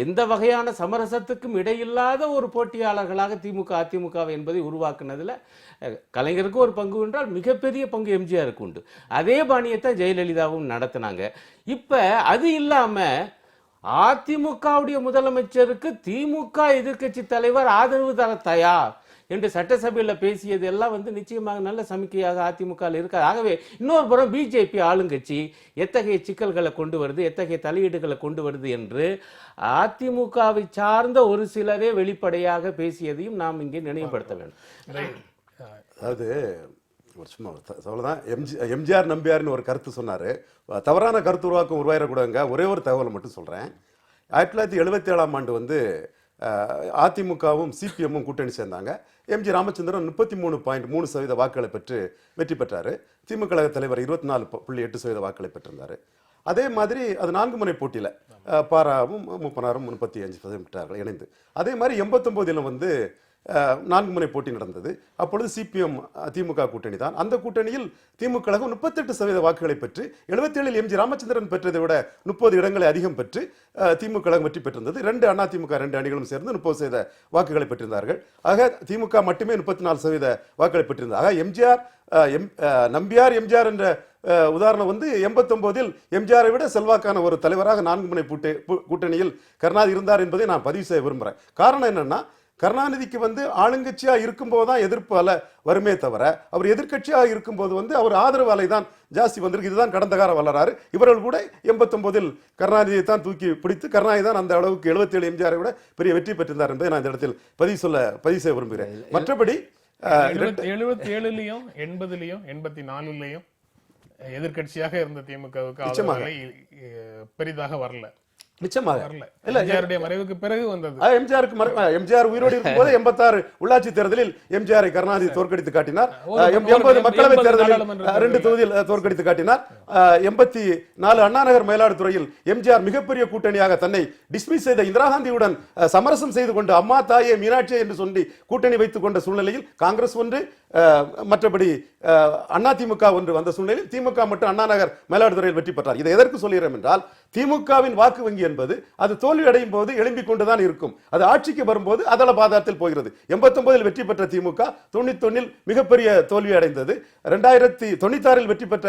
Speaker 3: எந்த வகையான சமரசத்துக்கும் இடையில்லாத ஒரு போட்டியாளர்களாக திமுக அதிமுக என்பதை உருவாக்குனதில் கலைஞருக்கு ஒரு பங்கு என்றால் மிகப்பெரிய பங்கு எம்ஜிஆருக்கு உண்டு. அதே பாணியத்தை ஜெயலலிதாவும் நடத்தினாங்க. இப்போ அது இல்லாமல் அதிமுகவுடைய முதலமைச்சருக்கு திமுக எதிர்க்கட்சி தலைவர் ஆதரவு தர தயார் என்று சட்டசபையில் பேசியது எல்லாம் வந்து நிச்சயமாக நல்ல சமிக்கையாக அதிமுக இருக்காது. ஆகவே இன்னொரு புறம் பிஜேபி ஆளுங்கட்சி எத்தகைய சிக்கல்களை கொண்டு வருது, எத்தகைய தலையீடுகளை கொண்டு வருது என்று அதிமுகவை சார்ந்த ஒரு சிலரே வெளிப்படையாக பேசியதையும் நாம் இங்கே நினைவுபடுத்த வேண்டும்.
Speaker 2: அதாவது சும்மா அவ்வளோதான். எம்ஜிஆர் நம்பியார்னு ஒரு கருத்து சொன்னார். தவறான கருத்து உருவாக்கம் உருவாயிடக்கூடாதுங்க. ஒரே ஒரு தகவலை மட்டும் சொல்கிறேன். 1977ஆம் ஆண்டு வந்து அதிமுகவும் சிபிஎம்மும் கூட்டணி சேர்ந்தாங்க. எம்ஜி ராமச்சந்திரன் 33.3% வாக்குகளை பெற்று வெற்றி பெற்றார். திமுக கழக தலைவர் 24.8% வாக்குகளை பெற்றிருந்தார். அதே மாதிரி அது 4 முனை போட்டியில் பாராவும் மூப்பனாரும் 35% பெற்றார்கள் இணைந்து. அதே மாதிரி 89 வந்து 4 முனை போட்டி நடந்தது. அப்பொழுது சிபிஎம் திமுக கூட்டணி தான். அந்த கூட்டணியில் திமுக கழகம் 38% வாக்குகளை பெற்று 77 எம்ஜி ராமச்சந்திரன் பெற்றதை விட 30 இடங்களை அதிகம் பெற்று திமுக கழகம் வெற்றி பெற்றிருந்தது. 2 அதிமுக 2 அணிகளும் சேர்ந்து 30% வாக்குகளை பெற்றிருந்தார்கள். ஆக திமுக மட்டுமே 34% வாக்குகளை பெற்றிருந்தார். ஆக எம்ஜிஆர் நம்பியார் எம்ஜிஆர் என்ற உதாரணம் வந்து 89 எம்ஜிஆரை விட செல்வாக்கான ஒரு தலைவராக 4 முனை கூட்டணியில் கருணாநிதி இருந்தார் என்பதை நான் பதிவு செய்ய விரும்புகிறேன். காரணம் என்னன்னா, கருணாநிதிக்கு வந்து ஆளுங்கட்சியா இருக்கும்போது தான் எதிர்ப்பு அலை வருமே தவிர அவர் எதிர்கட்சியா இருக்கும்போது வந்து அவர் ஆதரவு அலை தான் ஜாஸ்தி வந்திருக்கு. இதுதான் கடந்த கால வரலாறு. இவர்கள் கூட 89 கருணாநிதியை தான் தூக்கி பிடித்து கருணாநிதி தான் அந்த அளவுக்கு 77 எம்ஜிஆரை விட பெரிய வெற்றி பெற்றிருந்தார் என்பதை நான் இந்த இடத்தில் பதிவு செய்ய விரும்புகிறேன். மற்றபடி
Speaker 1: 77லயும் 80லயும் 84லயும் எதிர்கட்சியாக இருந்த திமுகவுக்கு பெரிதாக வரல.
Speaker 2: நிச்சயமாக
Speaker 1: எம்ஜிஆருடைய மறைவுக்கு பிறகு வந்தது.
Speaker 2: எம்ஜிஆர் உயிரோடு இருக்கும்போது 86 உள்ளாட்சி தேர்தலில் எம்ஜிஆரை கருணாநிதி தோற்கடித்து காட்டினார். 80 மக்களவை தேர்தலில் 2 தொகுதியில் தோற்கடித்து காட்டினார். 84 அண்ணாநகர் மயிலாடுதுறையில் எம்ஜிஆர் மிகப்பெரிய கூட்டணியாக தன்னை டிஸ்மிஸ் செய்த இந்திரா காந்தியுடன் சமரசம் செய்து கொண்டு அம்மா தாயே மீனாட்சி என்று சொல்லி கூட்டணி வைத்துக் கொண்ட சூழ்நிலையில் காங்கிரஸ் ஒன்று மற்றபடி அதிமுக ஒன்று வந்த சூழ்நிலையில் திமுக மட்டும் அண்ணாநகர் மயிலாடுதுறையில் வெற்றி பெற்றார். இதை எதற்கு சொல்கிறோம் என்றால், திமுகவின் வாக்கு வங்கி என்பது அது தோல்வி அடையும் போது எழும்பிக் கொண்டுதான் இருக்கும். அது ஆட்சிக்கு வரும்போது அதல பாதாளத்தில் போகிறது. 89 வெற்றி பெற்ற திமுக 91 மிகப்பெரிய தோல்வி அடைந்தது. 2096 வெற்றி பெற்ற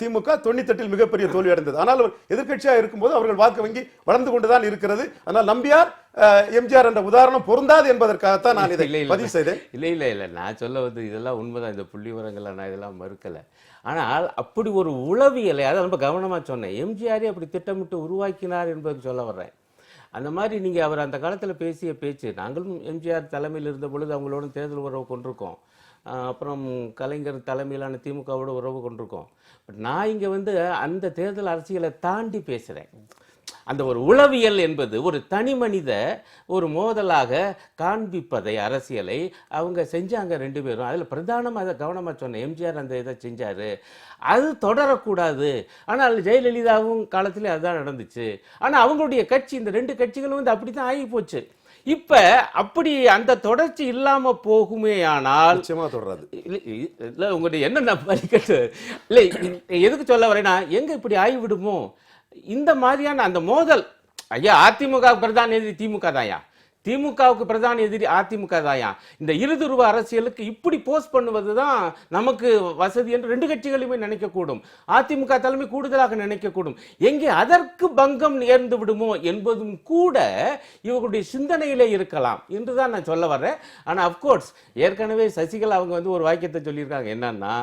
Speaker 2: திமுக 98 மிகப்பெரிய தோல்வி அடைந்தது. ஆனால் எதிர்கட்சியாக இருக்கும்போது அவர்கள் வாக்கு வங்கி வளர்ந்து கொண்டுதான் இருக்கிறது. ஆனால் நம்பியார் எம்ஜிஆர் என்ற உதாரணம் பொருந்தாது என்பதற்காகத்தான் நான் இதை பதிவு செய்தேன்.
Speaker 3: இல்லை நான் சொல்ல வந்து இதெல்லாம் உண்மைதான். இந்த புள்ளி விவரங்களை நான் இதெல்லாம் மறுக்கலை. ஆனால் அப்படி ஒரு உளவியலை அதை ரொம்ப கவனமாக சொன்னேன். எம்ஜிஆரே அப்படி திட்டமிட்டு உருவாக்கினார் என்பதுக்கு சொல்ல வர்றேன். அந்த மாதிரி நீங்கள் அவர் அந்த காலத்தில் பேசிய பேச்சு, நாங்களும் எம்ஜிஆர் தலைமையில் இருந்த பொழுது அவங்களோட தேர்தல் உறவு கொண்டிருக்கோம். அப்புறம் கலைஞர் தலைமையிலான திமுகவோட உறவு கொண்டிருக்கோம். பட் நான் இங்கே வந்து அந்த தேர்தல் அரசியலை தாண்டி பேசுகிறேன். அந்த ஒரு உளவியல் என்பது ஒரு தனி மனித ஒரு மோதலாக காண்பிப்பதை அரசியலை அவங்க செஞ்சாங்க 2 பேரும். அதில் பிரதானமாக அதை கவனமாக சொன்னேன். எம்ஜிஆர் அந்த இதை செஞ்சார், அது தொடரக்கூடாது. ஆனால் ஜெயலலிதாவும் காலத்திலே அதுதான் நடந்துச்சு. ஆனால் அவங்களுடைய கட்சி, இந்த 2 கட்சிகளும் வந்து அப்படி தான் ஆகி போச்சு. இப்ப அப்படி அந்த தொடர்ச்சி இல்லாம போகுமே ஆனால்
Speaker 2: தொடராது.
Speaker 3: இல்லை உங்களுடைய என்ன படிக்கட்டு இல்லை, எதுக்கு சொல்ல வரேன்னா, எங்க இப்படி ஆகிவிடுமோ இந்த மாதிரியான அந்த மோதல். ஐயா அதிமுக பிரதான திமுக தான்யா, திமுகவுக்கு பிரதான எதிரி அதிமுக தாயா. இந்த இருதுருவ அரசியலுக்கு இப்படி போஸ்ட் பண்ணுவது தான் நமக்கு வசதி என்று ரெண்டு கட்சிகளுமே நினைக்கக்கூடும். அதிமுக தலைமை கூடுதலாக நினைக்கக்கூடும். எங்கே அதற்கு பங்கம் நேர்ந்து விடுமோ என்பதும் கூட இவர்களுடைய சிந்தனையிலே இருக்கலாம் என்றுதான் நான் சொல்ல வர்றேன். ஆனா அப்கோர்ஸ் ஏற்கனவே சசிகலா அவங்க வந்து ஒரு வாக்கியத்தை சொல்லியிருக்காங்க. என்னன்னா,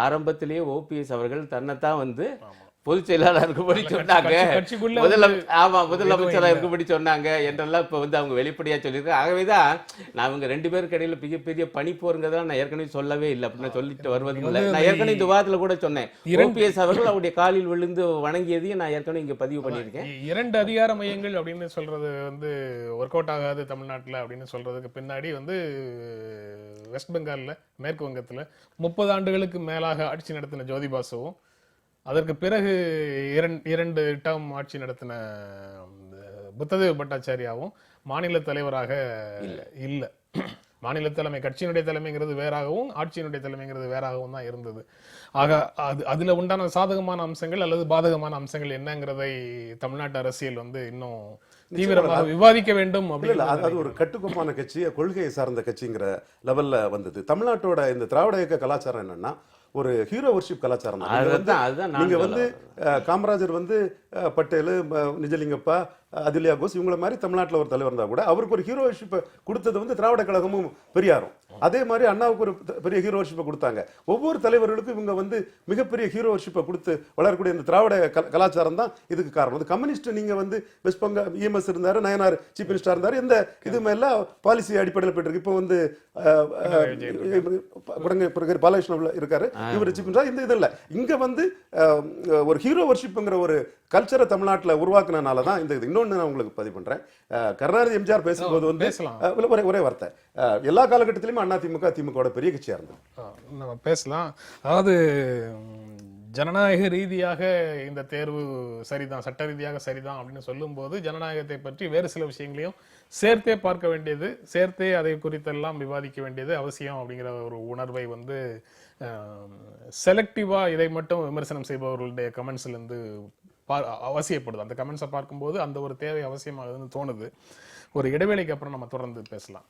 Speaker 3: ஆரம்பத்திலேயே ஓபிஎஸ் அவர்கள் தன்னைத்தான் வந்து பொதுச் செயலாளர் இருக்கும்படி சொன்னாங்க, முதலமைச்சராக இருக்கும்படி சொன்னாங்க என்றெல்லாம் இப்ப வந்து அவங்க வெளிப்படையா சொல்லியிருக்காங்க. ஆகவேதான் நான் இவங்க ரெண்டு பேருக்கு இடையில மிகப்பெரிய பனிப்போருங்கிறதெல்லாம் நான் ஏற்கனவே சொல்லவே இல்லை அப்படின்னு சொல்லிட்டு வருவதும் இல்லை. நான் ஏற்கனவே இந்த விவாதத்துல கூட சொன்னேன், ஓபிஎஸ் அவர்கள் அவருடைய காலில் விழுந்து வணங்கியதையும் நான் ஏற்கனவே இங்க பதிவு பண்ணியிருக்கேன்.
Speaker 1: 2 அதிகார மையங்கள் அப்படின்னு சொல்றது வந்து ஒர்க் அவுட் ஆகாது தமிழ்நாட்டில் அப்படின்னு சொல்றதுக்கு பின்னாடி வந்து வெஸ்ட் பெங்கால்ல, மேற்கு வங்கத்துல 30 ஆண்டுகளுக்கு மேலாக ஆட்சி நடத்தின ஜோதி பாசுவும், அதற்கு பிறகு 2 டேர்ம் ஆட்சி நடத்தின புத்ததேவ் பட்டாச்சாரியாவும் மாநில தலைவராக இல்லை. மாநில தலைமை, கட்சியினுடைய தலைமைங்கிறது வேறாகவும் ஆட்சியினுடைய தலைமைங்கிறது வேறாகவும் தான் இருந்தது. ஆக அதுல உண்டான சாதகமான அம்சங்கள் அல்லது பாதகமான அம்சங்கள் என்னங்கிறதை தமிழ்நாட்டு அரசியல் வந்து இன்னும் தீவிரமாக விவாதிக்க வேண்டும்.
Speaker 2: அது ஒரு கட்டுக்கோப்பான கட்சி, கொள்கையை சார்ந்த கட்சிங்கிற லெவல்ல வந்தது. தமிழ்நாட்டோட இந்த திராவிட இயக்க கலாச்சாரம் என்னன்னா ஒரு ஹீரோ வர்ஷிப் கலாச்சாரம் தான். நீங்க வந்து காமராஜர் வந்து பட்டேல், நிஜலிங்கப்பா, அதுல்யா கோஸ் இவங்கள மாதிரி தமிழ்நாட்டில் ஒரு தலைவர் இருந்தா கூட அவருக்கு ஒரு ஹீரோ வர்ஷிப்பை கொடுத்தது வந்து திராவிட கழகமும் பெரியாரும். அதே மாதிரி அண்ணாவுக்கு ஒரு பெரிய ஹீரோ வர்ஷிப்பை கொடுத்தாங்க. ஒவ்வொரு தலைவர்களுக்கும் இவங்க வந்து மிகப்பெரிய ஹீரோ வர்ஷிப்பை கொடுத்து வளரக்கூடிய இந்த திராவிட கலாச்சாரம் தான் இதுக்கு காரணம். அது கம்யூனிஸ்ட் நீங்க வந்து வெஸ்ட் பெங்கால் இஎம்எஸ் இருந்தாரு, நயனார் சீஃப் மினிஸ்டர் இருந்தாரு, இந்த இது எல்லாம் பாலிசி அடிப்படையில் போயிட்டு இப்போ வந்து பாலகிருஷ்ணன் இருக்காரு, இவர் சீஃப் மினிஸ்டர். இந்த இது இல்லை, இங்க வந்து ஒரு ஹீரோ வர்ஷிப்ங்கிற ஒரு கல்ச்சரை தமிழ்நாட்டில் உருவாக்குனனால தான் இந்த இது. இன்னொன்று நான் உங்களுக்கு பதிவு பண்றேன், கருணாநிதி எம்ஜிஆர் பேசும்போது வந்து ஒரே வார்த்தை, எல்லா காலகட்டத்திலுமே அதிமுக திமுக பெரிய கட்சியா இருந்தது.
Speaker 1: நம்ம பேசலாம். அதாவது ஜனநாயக ரீதியாக இந்த தேர்வு சரிதான், சட்ட ரீதியாக சரிதான் அப்படின்னு சொல்லும்போது ஜனநாயகத்தை பற்றி வேறு சில விஷயங்களையும் சேர்த்தே பார்க்க வேண்டியது, சேர்த்தே அதை குறித்தெல்லாம் விவாதிக்க வேண்டியது அவசியம் அப்படிங்கிற ஒரு உணர்வை வந்து செலக்டிவா இதை மட்டும் விமர்சனம் செய்பவர்களுடைய கமெண்ட்ஸ்ல இருந்து அவசியப்படுது. அந்த கமெண்ட்ஸை பார்க்கும்போது அந்த ஒரு தேவை அவசியமாகுதுன்னு தோணுது. ஒரு இடைவேளைக்கு அப்புறம் நம்ம தொடர்ந்து பேசலாம்.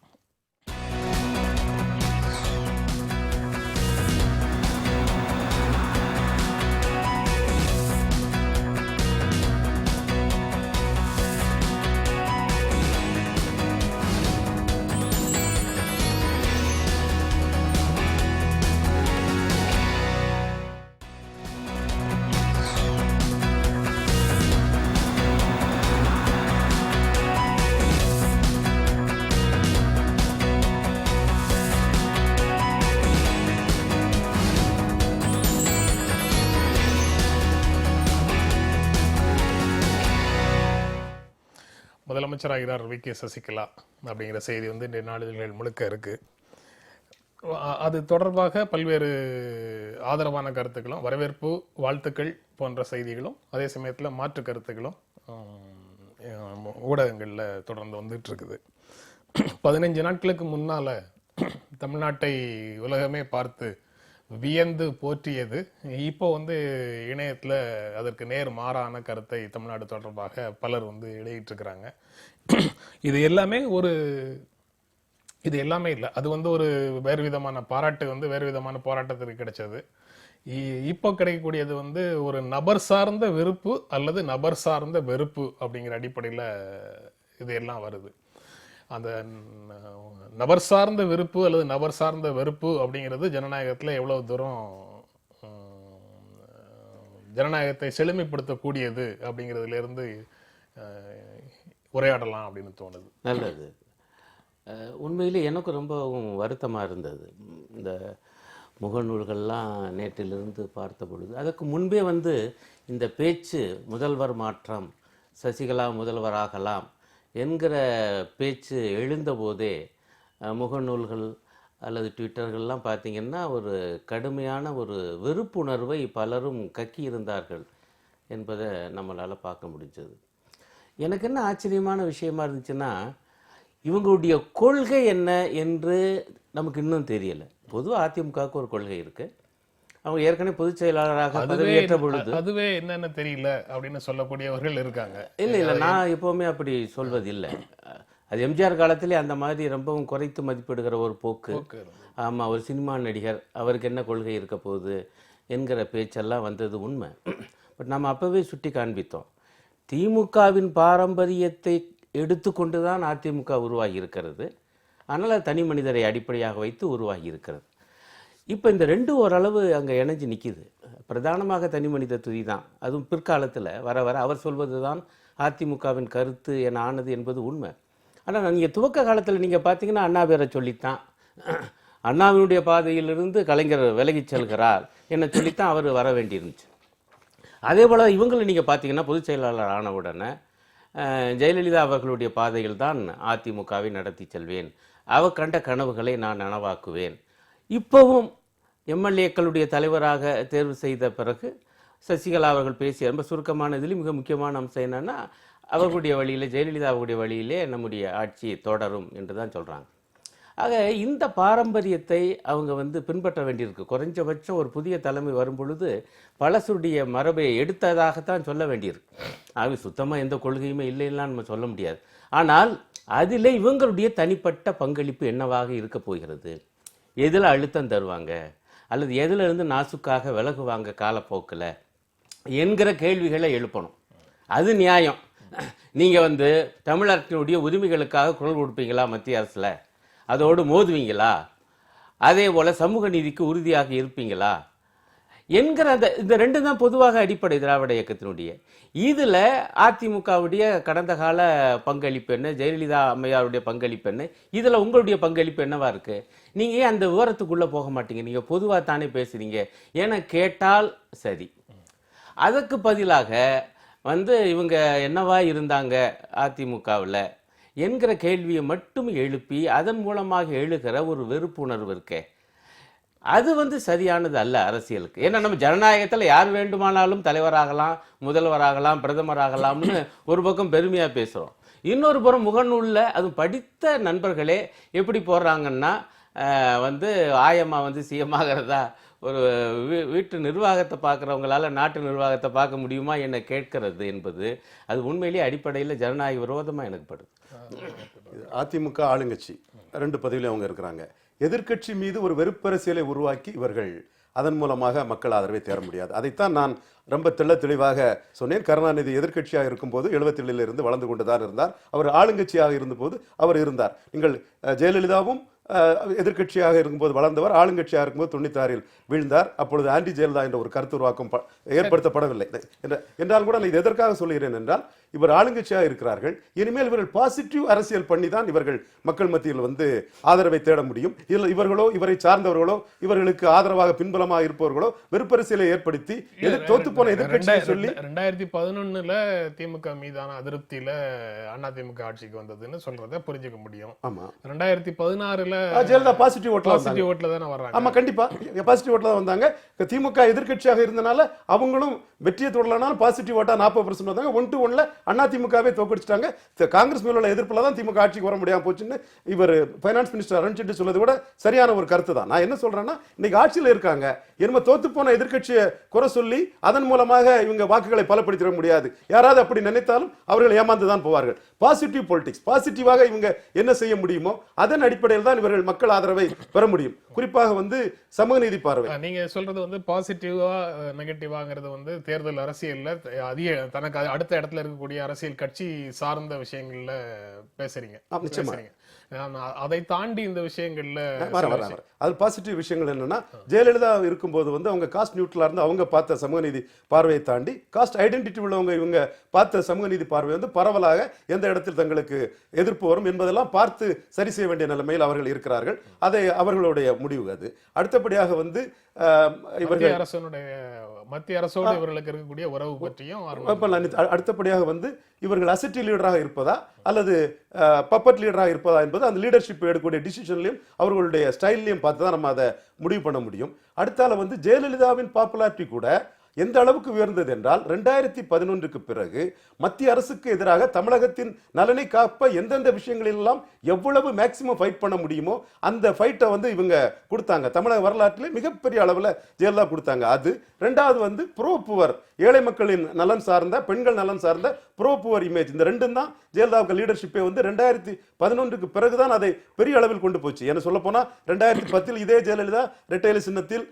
Speaker 1: முதலமைச்சராகிறார் வி.கே. சசிகலா அப்படிங்கிற செய்தி வந்து இன்றைய நாளிதழ்கள் முழுக்க இருக்கு. அது தொடர்பாக பல்வேறு ஆதரவான கருத்துக்களும், வரவேற்பு, வாழ்த்துக்கள் போன்ற செய்திகளும், அதே சமயத்தில் மாற்று கருத்துக்களும் ஊடகங்கள்ல தொடர்ந்து வந்துட்டு இருக்குது. 15 நாட்களுக்கு முன்னால தமிழ்நாட்டை உலகமே பார்த்து வியந்து போற்றியது. இப்போ வந்து இணையத்துல அதற்கு நேர் மாறான கருத்தை தமிழ்நாடு தொடர்பாக பலர் வந்து வெளியிட்டிருக்கிறாங்க. இது எல்லாமே இல்லை, அது வந்து ஒரு வேறு விதமான பாராட்டு வந்து வேறு விதமான போராட்டத்திற்கு கிடைச்சது. இப்போ கிடைக்கக்கூடியது வந்து ஒரு நபர் சார்ந்த விருப்பு அல்லது நபர் சார்ந்த வெறுப்பு அப்படிங்கிற அடிப்படையில் இது எல்லாம் வருது. அந்த நபர் சார்ந்த விருப்பு அல்லது நபர் சார்ந்த வெறுப்பு அப்படிங்கிறது ஜனநாயகத்தில் எவ்வளவு தூரம் ஜனநாயகத்தை செழுமைப்படுத்தக்கூடியது அப்படிங்கிறதுல இருந்து உரையாடலாம் அப்படின்னு தோணுது.
Speaker 3: நல்லது. உண்மையிலே எனக்கு ரொம்ப வருத்தமாக இருந்தது இந்த முகநூல்கள்லாம் நேற்றிலிருந்து பார்த்த பொழுது. அதற்கு முன்பே வந்து இந்த பேச்சு முதல்வர் மாற்றம், சசிகலா முதல்வராகலாம் என்கிற பேச்சு எழுந்தபோதே முகநூல்கள் அல்லது ட்விட்டர்கள்லாம் பார்த்திங்கன்னா ஒரு கடுமையான ஒரு வெறுப்புணர்வை பலரும் கக்கி இருந்தார்கள் என்பதை நம்மளால் பார்க்க முடிஞ்சது. எனக்கு என்ன ஆச்சரியமான விஷயமா இருந்துச்சுன்னா, இவங்களுடைய கொள்கை என்ன என்று நமக்கு இன்னும் தெரியலை. பொதுவாக அதிமுகவுக்கு ஒரு கொள்கை இருக்குது, அவங்க ஏற்கனவே பொதுச் செயலாளராக பதவியேற்ற பொழுது
Speaker 1: அதுவே என்னன்னு தெரியல அப்படின்னு சொல்லக்கூடியவர்கள் இருக்காங்க.
Speaker 3: இல்லை, நான் எப்போவுமே அப்படி சொல்வது இல்லை. அது எம்ஜிஆர் காலத்திலே அந்த மாதிரி ரொம்பவும் குறைத்து மதிப்பிடுகிற ஒரு போக்கு.
Speaker 1: போக்கு இருந்தது.
Speaker 3: ஆமாம், ஒரு சினிமா நடிகர், அவருக்கு என்ன கொள்கை இருக்க போகுது என்கிற பேச்செல்லாம் வந்தது உண்மை. பட் நம்ம அப்போவே சுட்டி காண்பித்தோம், திமுகவின் பாரம்பரியத்தை எடுத்துக்கொண்டு தான் அதிமுக உருவாகி இருக்கிறது. அதனால் தனி மனிதரை அடிப்படையாக வைத்து உருவாகி இருக்கிறது. இப்போ இந்த ரெண்டும் ஓரளவு அங்கே இணைஞ்சு நிற்கிது. பிரதானமாக தனி மனித துதி தான். அதுவும் பிற்காலத்தில் வர வர அவர் சொல்வது தான் அதிமுகவின் கருத்து என ஆனது என்பது உண்மை. ஆனால் நீங்கள் துவக்க காலத்தில் நீங்கள் பார்த்தீங்கன்னா அண்ணா பேரை சொல்லித்தான், அண்ணாவினுடைய பாதையிலிருந்து கலைஞர் விலகிச் செல்கிறார் என்ன சொல்லித்தான் அவர் வர வேண்டியிருந்துச்சு. அதே போல் இவங்களை நீங்கள் பார்த்தீங்கன்னா பொதுச் செயலாளர் ஆன உடனே ஜெயலலிதா அவர்களுடைய பாதையில் தான் அதிமுகவை நடத்தி செல்வேன், அவர் கண்ட கனவுகளை நான் நனவாக்குவேன். இப்போவும் எம்எல்ஏக்களுடைய தலைவராக தேர்வு செய்த பிறகு சசிகலா அவர்கள் பேசிய ரொம்ப சுருக்கமான இதில் மிக முக்கியமான அம்சம் என்னன்னா, அவர்களுடைய வழியில், ஜெயலலிதா அவர்களுடைய வழியிலே நம்முடைய ஆட்சி தொடரும் என்று தான் சொல்கிறாங்க. ஆக இந்த பாரம்பரியத்தை அவங்க பின்பற்ற வேண்டியிருக்கு. குறைஞ்சபட்சம் ஒரு புதிய தலைமை வரும் பொழுது பழசுடைய மரபை எடுத்ததாகத்தான் சொல்ல வேண்டியிருக்கு. ஆக சுத்தமாக எந்த கொள்கையுமே இல்லைன்னா நம்ம சொல்ல முடியாது. ஆனால் அதில் இவங்களுடைய தனிப்பட்ட பங்களிப்பு என்னவாக இருக்க போகிறது, எதில் அழுத்தம் தருவாங்க அல்லது எதில் இருந்து நாசுக்காக விலகுவாங்க காலப்போக்கில் என்கிற கேள்விகளை எழுப்பணும். அது நியாயம். நீங்கள் தமிழகத்தினுடைய உரிமைகளுக்காக குரல் கொடுப்பீங்களா மத்திய அரசில், அதோடு மோதுவீங்களா, அதே போல் சமூக நீதிக்கு உறுதியாக இருப்பீங்களா என்கிற இந்த ரெண்டு தான் பொதுவாக அடிப்படை திராவிட இயக்கத்தினுடைய. இதில் அதிமுகவுடைய கடந்த கால பங்களிப்பு என்ன, ஜெயலலிதா அம்மையாருடைய பங்களிப்பு என்ன, இதில் உங்களுடைய பங்களிப்பு என்னவா இருக்குது? நீங்கள் ஏன் அந்த விவரத்துக்குள்ளே போக மாட்டீங்க? நீங்கள் பொதுவாக தானே பேசுகிறீங்க என கேட்டால் சரி. அதற்கு பதிலாக இவங்க என்னவா இருந்தாங்க அதிமுகவில் என்கிற கேள்வியை மட்டும் எழுப்பி அதன் மூலமாக எழுகிற ஒரு வெறுப்புணர்வு இருக்கே, அது சரியானது அல்ல அரசியலுக்கு. ஏன்னா நம்ம ஜனநாயகத்தில் யார் வேண்டுமானாலும் தலைவராகலாம், முதல்வராகலாம், பிரதமராகலாம்னு ஒரு பக்கம் பெருமையாக பேசுகிறோம். இன்னொரு புறம் முகநூலில் அது படித்த நண்பர்களே எப்படி போடுறாங்கன்னா, ஆயம்மா சிஎம்மாகிறதா, ஒரு வீட்டு நிர்வாகத்தை பார்க்குறவங்களால நாட்டு நிர்வாகத்தை பார்க்க முடியுமா என்ன கேட்கிறது என்பது அது உண்மையிலேயே அடிப்படையில் ஜனநாயக விரோதமாக எனக்கு படுது.
Speaker 2: அதிமுக ஆளுங்கட்சி 2 பதவியிலும் அவங்க இருக்கிறாங்க. எதிர்க்கட்சி மீது ஒரு வெறுப்பரசியலை உருவாக்கி இவர்கள் அதன் மூலமாக மக்கள் ஆதரவை தேர முடியாது. அதைத்தான் நான் ரொம்ப தெளிவாக சொன்னேன். கருணாநிதி எதிர்க்கட்சியாக இருக்கும்போது 77 இருந்து வளர்ந்து கொண்டுதான் இருந்தார். அவர் ஆளுங்கட்சியாக இருந்தபோது அவர் இருந்தார். நீங்கள் ஜெயலலிதாவும் எதிர்க்கட்சியாக இருக்கும்போது வளர்ந்தவர், ஆளுங்கட்சியாக இருக்கும்போது 96 வீழ்ந்தார். அப்பொழுது ஆன்டி ஜெயலலிதா என்ற ஒரு கருத்து உருவாக்கம் ஏற்படுத்தப்படவில்லை என்றால் கூட இது எதற்காக சொல்கிறேன் என்றால், இவர் ஆளுங்கட்சியாக இருக்கிறார்கள். இனிமேல் இவர்கள் பாசிட்டிவ் அரசியல் பண்ணி தான் இவர்கள் மக்கள் மத்தியில் ஆதரவை தேட முடியும். இதில் இவர்களோ இவரை சார்ந்தவர்களோ இவர்களுக்கு ஆதரவாக பின்புலமாக இருப்பவர்களோ வெறுப்பரசியலை ஏற்படுத்தி தோத்து போன எதிர்க்கட்சியை சொல்லி
Speaker 1: 2011 திமுக மீதான அதிருப்தியில அதிமுக ஆட்சிக்கு வந்ததுன்னு சொல்றதை புரிஞ்சுக்க முடியும்.
Speaker 2: ஆமா,
Speaker 1: 2016
Speaker 2: ஜெயலலிதா பாசிட்டிவ் ஓட்ல
Speaker 1: தானே வர்றாங்க.
Speaker 2: ஆமா, கண்டிப்பா பாசிட்டிவ் ஓட்ல தான் வந்தாங்க. திமுக எதிர்க்கட்சியாக இருந்தனால அவங்களும் வெற்றியை தொடரலனாலும் பாசிட்டிவ் ஓட்டா 40% வந்தாங்க. 1-1 அதிமுகவே தோக்கடிச்சிட்டாங்க. காங்கிரஸ் மேல உள்ள எதிர்ப்புல தான் திமுக ஆட்சிக்கு வர முடியாம போச்சுன்னு இவர் பைனான்ஸ் மினிஸ்டர் அருண் ஜேட்லி சொல்றது கூட சரியான ஒரு கருத்து தான். நான் என்ன சொல்றேன்னா, இன்னைக்கு ஆட்சியில் இருக்காங்க, என்னமோ தோத்து போன எதிர்க்கட்சியை குறை சொல்லி அதன் மூலமாக இவங்க வாக்குகளை பலப்படுத்திட முடியாது. யாராவது அப்படி நினைத்தாலும் அவர்கள் ஏமாந்து தான் போவார்கள். பாசிட்டிவ் பொலிட்டிக்ஸ், பாசிட்டிவாக இவங்க என்ன செய்ய முடியுமோ அதன் அடிப்படையில் தான் இவர்கள் மக்கள் ஆதரவை பெற முடியும். குறிப்பாக சமூக நீதி பார்வை.
Speaker 1: நீங்க சொல்றது பாசிட்டிவா நெகட்டிவாங்கிறது தேர்தல் அரசியல்ல அதிக தனக்கு அடுத்த இடத்துல இருக்கக்கூடிய அரசியல் கட்சி சார்ந்த விஷயங்கள்ல பேசுறீங்க. அதை தாண்டி இந்த விஷயங்கள்ல
Speaker 2: அது பாசிட்டிவ் விஷயங்கள் என்னன்னா, ஜெயலலிதா இருக்கும்போது அவங்க காஸ்ட் நியூட்ரலா இருந்து அவங்க பார்த்த சமூக நீதி பார்வையை தாண்டி காஸ்ட் ஐடென்டிட்டி உள்ளவங்க இவங்க பார்த்த சமூக நீதி பார்வை பரவலாக எந்த இடத்தில் தங்களுக்கு எதிர்ப்பு வரும் என்பதெல்லாம் பார்த்து சரி செய்ய வேண்டிய நிலைமையில் அவர்கள் இருக்கிறார்கள். அதை அவர்களுடைய முடிவு. அது அடுத்தபடியாக
Speaker 1: மத்திய அரசோடு இவர்களுக்கு இருக்கக்கூடிய உறவு பற்றியும்
Speaker 2: அடுத்தபடியாக இவர்கள் அசெட் லீடராக இருப்பதா அல்லது பப்பட் லீடராக இருப்பதா என்பது அந்த லீடர்ஷிப் எடுக்கக்கூடிய டிசிஷன்லையும் அவர்களுடைய ஸ்டைல்லையும் பார்த்து தான் நம்ம அதை முடிவு பண்ண முடியும். அடுத்தால ஜெயலலிதாவின் பாப்புலாரிட்டி கூட எந்த அளவுக்கு உயர்ந்தது என்றால் 2011க்கு பிறகு மத்திய அரசுக்கு எதிராக தமிழகத்தின் நலனை காப்ப எந்தெந்த விஷயங்களெல்லாம் எவ்வளவு மேக்சிமம் ஃபைட் பண்ண முடியுமோ அந்த ஃபைட்டை வந்து இவங்க கொடுத்தாங்க. தமிழக வரலாற்றிலே மிகப்பெரிய அளவில் ஜெயலலிதா கொடுத்தாங்க. அது ரெண்டாவது வந்து ப்ரோ புவர், ஏழை மக்களின் நலன் சார்ந்த, பெண்கள் நலன் சார்ந்த ப்ரோ புவர் இமேஜ், இந்த ரெண்டும் தான் ஜெயலலிதாவுக்கு லீடர்ஷிப்பை வந்து 2011க்கு பிறகுதான் அதை பெரிய அளவில் கொண்டு போச்சு. என்ன சொல்ல போனா 2010 இதே ஜெயலலிதா ரெட்டையிலை சின்னத்தில்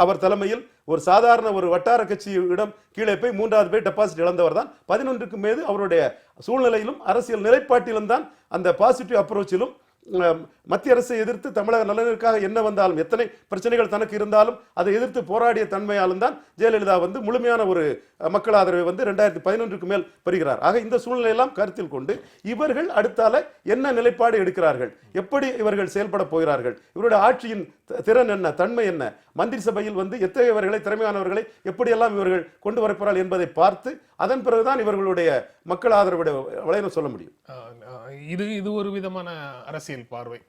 Speaker 2: அவர் தலைமையில் ஒரு சாதாரண ஒரு வட்டார கட்சியிடம் கீழே போய் 3வது போய் டெபாசிட் இழந்தவர் தான். 11க்கு மீது அவருடைய சூழ்நிலையிலும் அரசியல் நிலைப்பாட்டிலும் தான் அந்த பாசிட்டிவ் அப்ரோச்சிலும் மத்திய அரசை எதிர்த்து தமிழக நலனுக்காக என்ன வந்தாலும் எத்தனை பிரச்சனைகள் தனக்கு இருந்தாலும் அதை எதிர்த்து போராடிய தன்மையாலும் தான் ஜெயலலிதா வந்து முழுமையான ஒரு மக்கள் ஆதரவை வந்து 2011க்கு மேல் பெறுகிறார். ஆக இந்த சூழ்நிலையெல்லாம் கருத்தில் கொண்டு இவர்கள் அடுத்தால என்ன நிலைப்பாடு எடுக்கிறார்கள், எப்படி இவர்கள் செயல்பட போகிறார்கள், இவருடைய ஆட்சியின் திறன் என்ன, தன்மை என்ன, மந்திரி சபையில் வந்து எத்தகையவர்களை, திறமையானவர்களை எப்படியெல்லாம் இவர்கள் கொண்டு வரப்போறார்கள் என்பதை பார்த்து அதன் பிறகுதான் இவர்களுடைய மக்கள் ஆதரவுடைய விளைவு சொல்ல முடியும்.
Speaker 1: இது ஒரு விதமான அரசியல் பார்வை.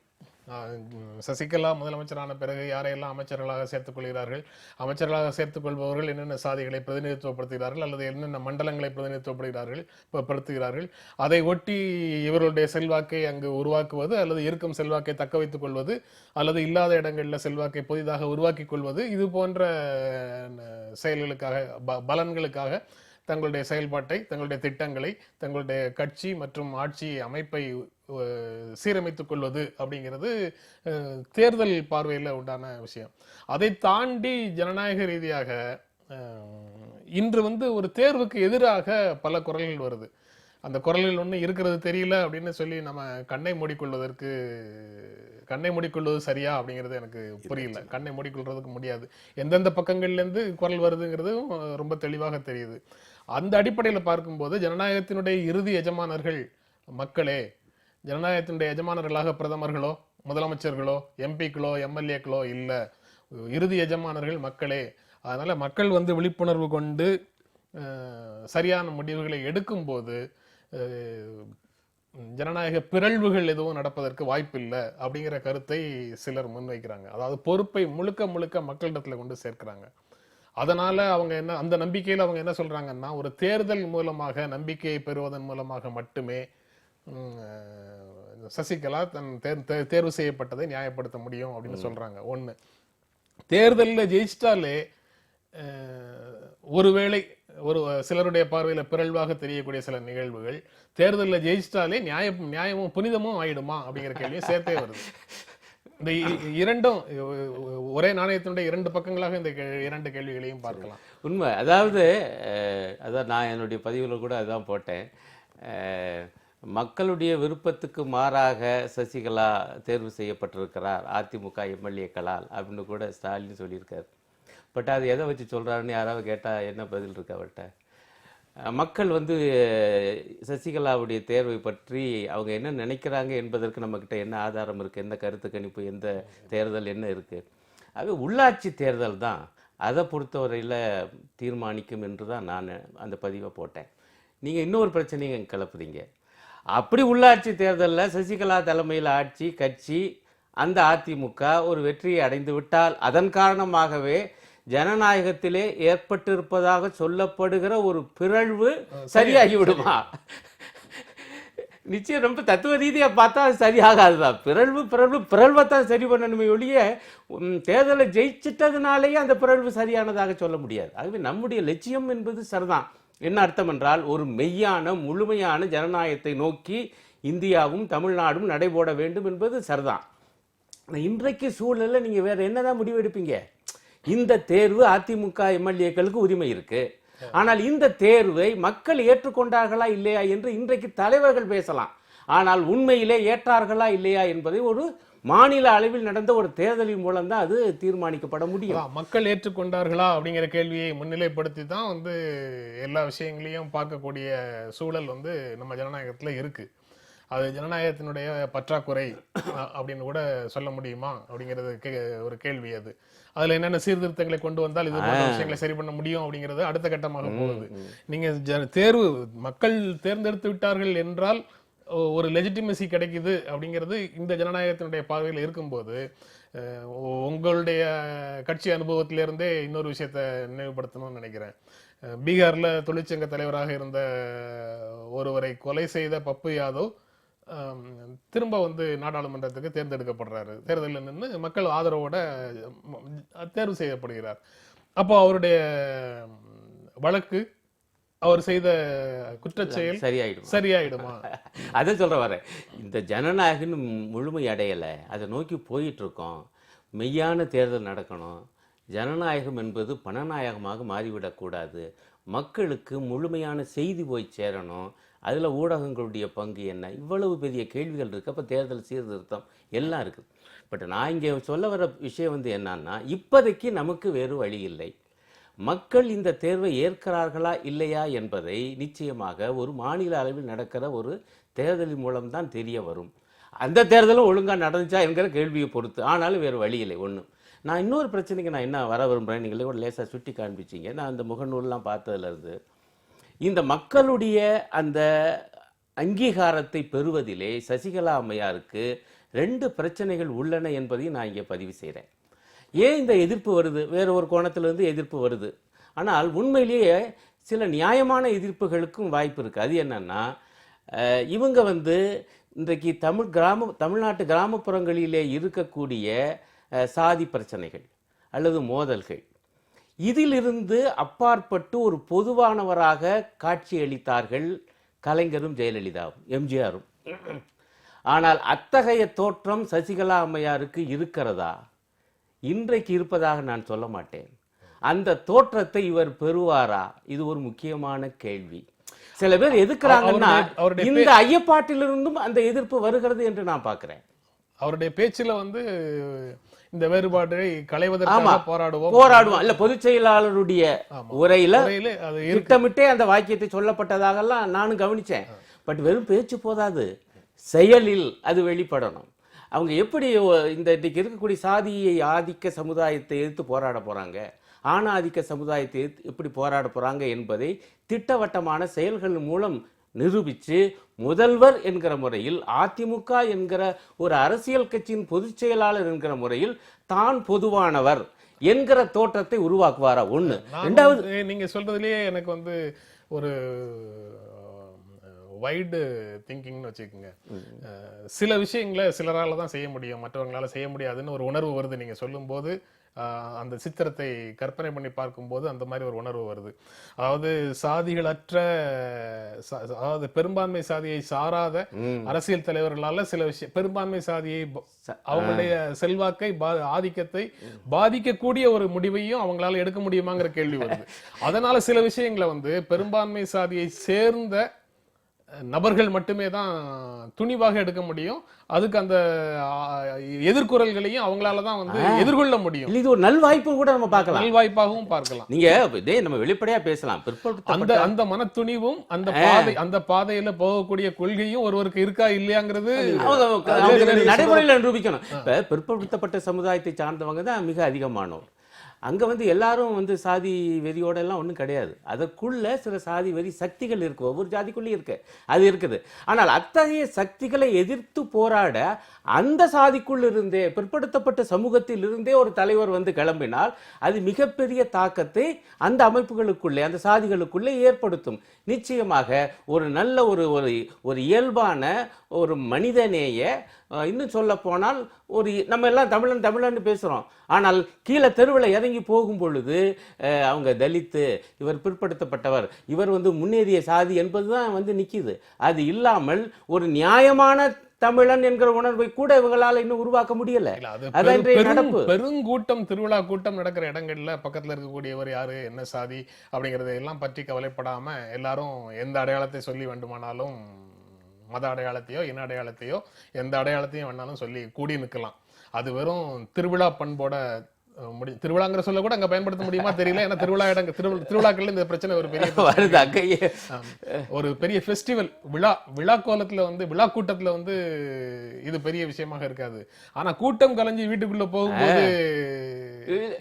Speaker 1: சசிகலா முதலமைச்சரான பிறகு யாரையெல்லாம் அமைச்சர்களாக சேர்த்துக் கொள்கிறார்கள், அமைச்சர்களாக சேர்த்துக் கொள்பவர்கள் என்னென்ன சாதிகளை பிரதிநிதித்துவப்படுத்துகிறார்கள் அல்லது என்னென்ன மண்டலங்களை பிரதிநிதித்துவப்படுத்துகிறார்கள், அதை ஒட்டி இவர்களுடைய செல்வாக்கை அங்கு உருவாக்குவது அல்லது இருக்கும் செல்வாக்கை தக்க வைத்துக் கொள்வது அல்லது இல்லாத இடங்களில் செல்வாக்கை புதிதாக உருவாக்கி கொள்வது, இது போன்ற செயல்களுக்காக, பலன்களுக்காக தங்களுடைய செயல்பாட்டை, தங்களுடைய திட்டங்களை, தங்களுடைய கட்சி மற்றும் ஆட்சி அமைப்பை சீரமைத்துக் கொள்வது அப்படிங்கிறது தேர்தல் பார்வையில் உண்டான விஷயம். அதை தாண்டி ஜனநாயக ரீதியாக இன்று வந்து ஒரு தேர்வுக்கு எதிராக பல குரல்கள் வருது. அந்த குரல்கள் ஒன்று இருக்கிறது தெரியல அப்படின்னு சொல்லி நம்ம கண்ணை மூடிக்கொள்வது சரியா அப்படிங்கிறது எனக்கு புரியல. கண்ணை மூடிக்கொள்றதுக்கு முடியாது. எந்தெந்த பக்கங்கள்லேருந்து குரல் வருதுங்கிறது ரொம்ப தெளிவாக தெரியுது. அந்த அடிப்படையில் பார்க்கும்போது ஜனநாயகத்தினுடைய இறுதி எஜமானர்கள் மக்களே. ஜனநாயகத்தினுடைய எஜமானர்களாக பிரதமர்களோ முதலமைச்சர்களோ எம்பிக்களோ எம்எல்ஏக்களோ இல்லை, இறுதி எஜமானர்கள் மக்களே. அதனால மக்கள் வந்து விழிப்புணர்வு கொண்டு சரியான முடிவுகளை எடுக்கும்போது ஜனநாயக பிறழ்வுகள் எதுவும் நடப்பதற்கு வாய்ப்பில்லை அப்படிங்கிற கருத்தை சிலர் முன்வைக்கிறாங்க. அதாவது பொறுப்பை முழுக்க முழுக்க மக்களிடத்துல கொண்டு சேர்க்கிறாங்க. அதனால அவங்க என்ன, அந்த நம்பிக்கையில் அவங்க என்ன சொல்றாங்கன்னா, ஒரு தேர்தல் மூலமாக நம்பிக்கையை பெறுவதன் மூலமாக மட்டுமே சசிகலா தன் தேர்வு செய்யப்பட்டதை நியாயப்படுத்த முடியும் அப்படின்னு சொல்றாங்க. ஒண்ணு, தேர்தலில் ஜெயிச்சிட்டாலே ஒருவேளை ஒரு சிலருடைய பார்வையில பிறழ்வாக தெரியக்கூடிய சில நிகழ்வுகள் தேர்தலில் ஜெயிச்சிட்டாலே நியாயமும் புனிதமும் ஆயிடுமா அப்படிங்கிற கேள்வியும் சேர்த்தே வருது. இந்த இரண்டும் ஒரே நாணயத்தினுடைய இரண்டு பக்கங்களாக இந்த இரண்டு கேள்விகளையும் பார்க்கலாம்.
Speaker 3: உண்மை. அதாவது நான் என்னுடைய பதிவில் கூட அதுதான் போட்டேன். மக்களுடைய விருப்பத்துக்கு மாறாக சசிகலா தேர்வு செய்யப்பட்டிருக்கிறார் அதிமுக எம்எல்ஏக்களால் அப்படின்னு கூட ஸ்டாலின் சொல்லியிருக்காரு. பட் அது எதை வச்சு சொல்கிறாருன்னு யாராவது கேட்டால் என்ன பதில் இருக்கு அவர்கிட்ட? மக்கள் வந்து சசிகலாவுடைய தேர்வை பற்றி அவங்க என்ன நினைக்கிறாங்க என்பதற்கு நம்மக்கிட்ட என்ன ஆதாரம் இருக்குது, எந்த கருத்து கணிப்பு, எந்த தேர்தல் என்ன இருக்குது? அது உள்ளாட்சி தேர்தல் தான் அதை பொறுத்தவரையில் தீர்மானிக்கும் என்று தான் நான் அந்த பதிவை போட்டேன். நீங்கள் இன்னொரு பிரச்சனையை கிளப்புறீங்க. அப்படி உள்ளாட்சி தேர்தலில் சசிகலா தலைமையில் ஆட்சி கட்சி அந்த அதிமுக ஒரு வெற்றியை அடைந்து விட்டால் அதன் காரணமாகவே ஜனநாயகத்திலே ஏற்பட்டிருப்பதாக சொல்லப்படுகிற ஒரு பிறழ்வு சரியாகி விடுமா? நிச்சயம் ரொம்ப தத்துவ ரீதியாக பார்த்தா அது சரியாகாதுதான். பிறழ்வைத்தான் சரி பண்ணணுமே ஒழிய தேர்தலை ஜெயிச்சிட்டதுனாலேயே அந்த பிறழ்வு சரியானதாக சொல்ல முடியாது. ஆகவே நம்முடைய லட்சியம் என்பது சரிதான். என்ன அர்த்தம் என்றால், ஒரு மெய்யான முழுமையான ஜனநாயகத்தை நோக்கி இந்தியாவும் தமிழ்நாடும் நடைபோட வேண்டும் என்பது சரிதான். இன்றைக்கு சூழலில் நீங்கள் வேற என்னதான் முடிவு எடுப்பீங்க? இந்த தேர்வு அதிமுக எம்எல்ஏக்களுக்கு உரிமை இருக்கு. ஆனால் இந்த தேர்வை மக்கள் ஏற்றுக்கொண்டார்களா இல்லையா என்று இன்றைக்கு தலைவர்கள் பேசலாம். ஆனால் உண்மையிலே ஏற்றார்களா இல்லையா என்பதை ஒரு மாநில அளவில் நடந்த ஒரு தேர்தலின் மூலம் தான் அது தீர்மானிக்கப்பட முடியும்.
Speaker 1: மக்கள் ஏற்றுக்கொண்டார்களா அப்படிங்கிற கேள்வியை முன்னிலைப்படுத்தி தான் வந்து எல்லா விஷயங்களையும் பார்க்கக்கூடிய சூழல் வந்து நம்ம ஜனநாயகத்துல இருக்கு. அது ஜனநாயகத்தினுடைய பற்றாக்குறை அப்படின்னு கூட சொல்ல முடியுமா அப்படிங்கிறது ஒரு கேள்வி. அதுல என்னென்ன சீர்திருத்தங்களை கொண்டு வந்தால் இது போன்ற விஷயங்களை சரி பண்ண முடியும் அப்படிங்கிறது அடுத்த கட்டமாக போகுது. நீங்க தேர்வு மக்கள் தேர்ந்தெடுத்து விட்டார்கள் என்றால் ஒரு லெஜிட்டிமசி கிடைக்குது அப்படிங்கிறது இந்த ஜனநாயகத்தினுடைய பார்வையில் இருக்கும்போது, உங்களுடைய கட்சி அனுபவத்திலிருந்தே இன்னொரு விஷயத்தை நினைவுபடுத்தணும்னு நினைக்கிறேன். பீகார்ல தொழிற்சங்க தலைவராக இருந்த ஒருவரை கொலை செய்த பப்பு யாதவ் திரும்ப வந்து நாடாளுமன்றத்துக்கு தேர்ந்தெடுக்கப்படுறாரு. தேர்தலில் நின்று மக்கள் ஆதரவோட தேர்வு செய்யப்படுகிறார். அப்போ அவருடைய வழக்கு, அவர் செய்த குற்றச்செயல் சரியாயிடுமா?
Speaker 3: அதை சொல்ற வர இந்த ஜனநாயகம் முழுமை அடையலை, அதை நோக்கி போயிட்டு இருக்கோம். மெய்யான தேர்தல் நடக்கணும். ஜனநாயகம் என்பது பணநாயகமாக மாறிவிடக்கூடாது. மக்களுக்கு முழுமையான செய்தி போய் சேரணும். அதில் ஊடகங்களுடைய பங்கு என்ன? இவ்வளவு பெரிய கேள்விகள் இருக்குது. அப்போ தேர்தல் சீர்திருத்தம் எல்லாம் இருக்குது. பட் நான் இங்கே சொல்ல வர விஷயம் வந்து என்னன்னா, இப்போதைக்கு நமக்கு வேறு வழி இல்லை. மக்கள் இந்த தேர்வை ஏற்கிறார்களா இல்லையா என்பதை நிச்சயமாக ஒரு மாநில அளவில் நடக்கிற ஒரு தேர்தலின் மூலம்தான் தெரிய வரும். அந்த தேர்தலும் ஒழுங்காக நடந்துச்சா என்கிற கேள்வியை பொறுத்து. ஆனாலும் வேறு வழி இல்லை. ஒன்று, நான் இன்னொரு பிரச்சனைக்கு நான் என்ன வர விரும்புகிறேன், நீங்களே கூட லேசாக சுட்டி காண்பிச்சிங்க. நான் அந்த முகநூல்லாம் பார்த்ததுலேருந்து இந்த மக்களுடைய அந்த அங்கீகாரத்தை பெறுவதிலே சசிகலா அம்மையாருக்கு 2 பிரச்சனைகள் உள்ளன என்பதையும் நான் இங்கே பதிவு செய்கிறேன். ஏன் இந்த எதிர்ப்பு வருது? வேற ஒரு கோணத்திலிருந்து எதிர்ப்பு வருது. ஆனால் உண்மையிலேயே சில நியாயமான எதிர்ப்புகளுக்கும் வாய்ப்பு இருக்குது. அது என்னன்னா, இவங்க வந்து இன்றைக்கு தமிழ்நாட்டு கிராமப்புறங்களிலே இருக்கக்கூடிய சாதி பிரச்சனைகள் அல்லது மோதல்கள், இதிலிருந்து அப்பாற்பட்டு ஒரு பொதுவானவராக காட்சியளித்தார்கள் கலைஞரும் ஜெயலலிதாவும் எம்ஜிஆரும். ஆனால் அத்தகைய தோற்றம் சசிகலா அம்மையாருக்கு இருக்கிறதா? இன்றைக்கு இருப்பதாக நான் சொல்ல மாட்டேன். அந்த தோற்றத்தை இவர் பெறுவாரா? இது ஒரு முக்கியமான கேள்வி. சில பேர் எதிர்க்கிறாங்கன்னா இந்த ஐயப்பாட்டிலிருந்தும் அந்த எதிர்ப்பு வருகிறது என்று நான் பார்க்கிறேன்.
Speaker 1: அவருடைய பேச்சுல வந்து இந்த வேறுபாட்டை களைவதற்காக
Speaker 3: போராடுவோம் இல்ல, பொதுச் செயலாளருடைய உரையில திட்டமிட்டே அந்த வாக்கியத்தை சொல்லப்பட்டதாகலாம் நானும் கவனிச்சேன். பட் வெறும் பேச்சு போதாது, செயலில் அது வெளிப்படணும். அவங்க எப்படி இந்த இன்றைக்கு இருக்கக்கூடிய சாதியை ஆதிக்க சமுதாயத்தை எதிர்த்து போராட போறாங்க, ஆணாதிக்க சமுதாயத்தை எப்படி போராட போறாங்க என்பதை திட்டவட்டமான செயல்கள் மூலம் நிரூபித்து, முதல்வர் என்கிற முறையில், அதிமுக என்கிற ஒரு அரசியல் கட்சியின் பொதுச் செயலாளர் என்கிற முறையில் தான் பொதுவானவர் என்கிற தோற்றத்தை உருவாக்குவாரா? ஒண்ணு. ரெண்டாவது,
Speaker 1: நீங்க சொல்றதுலயே எனக்கு வந்து ஒரு வைடு திங்கிங்னு வச்சுக்கோங்க. சில விஷயங்களை சிலரால தான் செய்ய முடியும், மற்றவங்களால செய்ய முடியாதுன்னு ஒரு உணர்வு வருது. நீங்க சொல்லும்போது அந்த சித்திரத்தை கற்பனை பண்ணி பார்க்கும்போது அந்த மாதிரி ஒரு உணர்வு வருது. அதாவது சாதிகளற்ற, அதாவது பெரும்பான்மை சாதியை சாராத அரசியல் தலைவர்களால சில விஷயம் பெரும்பான்மை சாதியை அவங்களுடைய செல்வாக்கை ஆதிக்கத்தை பாதிக்கக்கூடிய ஒரு முடிவையும் அவங்களால எடுக்க முடியுமாங்கிற கேள்வி வருது. அதனால சில விஷயங்களை வந்து பெரும்பான்மை சாதியை சேர்ந்த நபர்கள் மட்டுமே தான் துணிவாக எடுக்க முடியும். அதுக்கு அந்த எதிர்குறல்களையும் அவங்களால தான் வந்து எதிர்கொள்ள முடியும்.
Speaker 3: இது ஒரு நல்வாய்ப்பு கூட நம்ம பார்க்கலாம்,
Speaker 1: நல்வாய்ப்பாகவும் பார்க்கலாம்.
Speaker 3: நீங்க நம்ம வெளிப்படையா பேசலாம்.
Speaker 1: அந்த மனத்துணிவும் அந்த பாதையில போகக்கூடிய கொள்கையும் ஒருவருக்கு இருக்கா இல்லையாங்கிறது
Speaker 3: நடைமுறையில் நிரூபிக்கணும். இப்ப பிற்படுத்தப்பட்ட சமுதாயத்தை சார்ந்தவங்க தான் மிக அதிகமானோர். அங்கே வந்து எல்லாரும் வந்து சாதி வெறியோட எல்லாம் ஒன்றும் கிடையாது. அதற்குள்ள சில சாதி வெறி சக்திகள் இருக்கு, ஒவ்வொரு ஜாதிக்குள்ளேயும் இருக்கு, அது இருக்குது. ஆனால் அத்தகைய சக்திகளை எதிர்த்து போராட அந்த சாதிக்குள் இருந்தே, பிற்படுத்தப்பட்ட சமூகத்தில் இருந்தே ஒரு தலைவர் வந்து கிளம்பினால் அது மிகப்பெரிய தாக்கத்தை அந்த அமைப்புகளுக்குள்ளே, அந்த சாதிகளுக்குள்ளே ஏற்படுத்தும். நிச்சயமாக ஒரு நல்ல ஒரு இயல்பான ஒரு மனிதநேய, இன்னும் சொல்ல போனால் ஒரு நம்ம எல்லாம் தமிழன் பேசுகிறோம். ஆனால் கீழே தெருவில் இறங்கி போகும் பொழுது அவங்க தலித்து, இவர் பிற்படுத்தப்பட்டவர், இவர் வந்து முன்னேறிய சாதி என்பது தான் வந்து நிற்கிது. அது இல்லாமல் ஒரு நியாயமான தமிழன் என்கிற உணர்வை கூட இவங்களால இன்னும் உருவாக்க முடியல.
Speaker 1: பெருங்கூட்டம், திருவிழா கூட்டம் நடக்கிற இடங்கள்ல பக்கத்துல இருக்கக்கூடியவர் யாரு, என்ன சாதி அப்படிங்கறத எல்லாம் பற்றி கவலைப்படாம எல்லாரும் எந்த அடையாளத்தை சொல்லி வேண்டுமானாலும், மத அடையாளத்தையோ இன அடையாளத்தையோ எந்த அடையாளத்தையும் வேணாலும் சொல்லி கூடி நிற்கலாம். அது வெறும் திருவிழா பண்போட திருவிழாங்கிற சொல்ல கூட அங்க பயன்படுத்த முடியுமா தெரியல. ஏன்னா திருவிழாக்கள்ல இந்த பிரச்சனை ஒரு பெரிய ஃபெஸ்டிவல் விழா கோலத்துல வந்து, விழா கூட்டத்துல வந்து இது பெரிய விஷயமாக இருக்காது. ஆனா கூட்டம் கலைஞ்சு வீட்டுக்குள்ள போகும்போது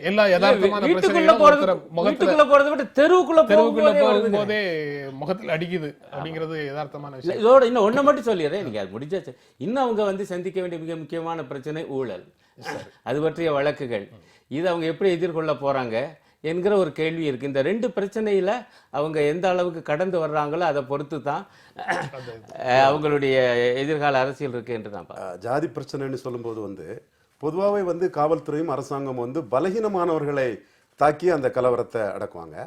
Speaker 1: எல்லா யதார்த்தமான
Speaker 3: வீட்டுக்குள்ள
Speaker 1: பிரச்சனைகளும்
Speaker 3: போறது வீட்டுக்குள்ள போறதை விட தெருவுக்குள்ள
Speaker 1: தெருவுக்குள்ள
Speaker 3: போகும்போதே
Speaker 1: போகும்போதே முகத்தில் அடிக்குது அப்படிங்கிறது யதார்த்தமான
Speaker 3: இல்ல,
Speaker 1: விஷயம்.
Speaker 3: இதோட இன்னும் ஒண்ணு மட்டும் சொல்லிடுறேன், நீங்க அது முடிஞ்சாச்சு. இன்னும் அவங்க வந்து சந்திக்க வேண்டிய மிக முக்கியமான பிரச்சனை ஊழல், அது பற்றிய வழக்குகள். இது அவங்க எப்படி எதிர்கொள்ள போறாங்க என்கிற ஒரு கேள்வி இருக்கு. இந்த ரெண்டு பிரச்சனையில அவங்க எந்த அளவுக்கு கடந்து வர்றாங்களோ அதை பொறுத்து தான் அவங்களுடைய எதிர்கால அரசியல் இருக்கு என்று நான் பார்க்கிறேன்.
Speaker 2: ஜாதி பிரச்சனைன்னு சொல்லும்போது வந்து பொதுவாகவே வந்து காவல்துறையும் அரசாங்கம் வந்து பலகீனமானவர்களை தாக்கி அந்த கலவரத்தை அடக்குவாங்க.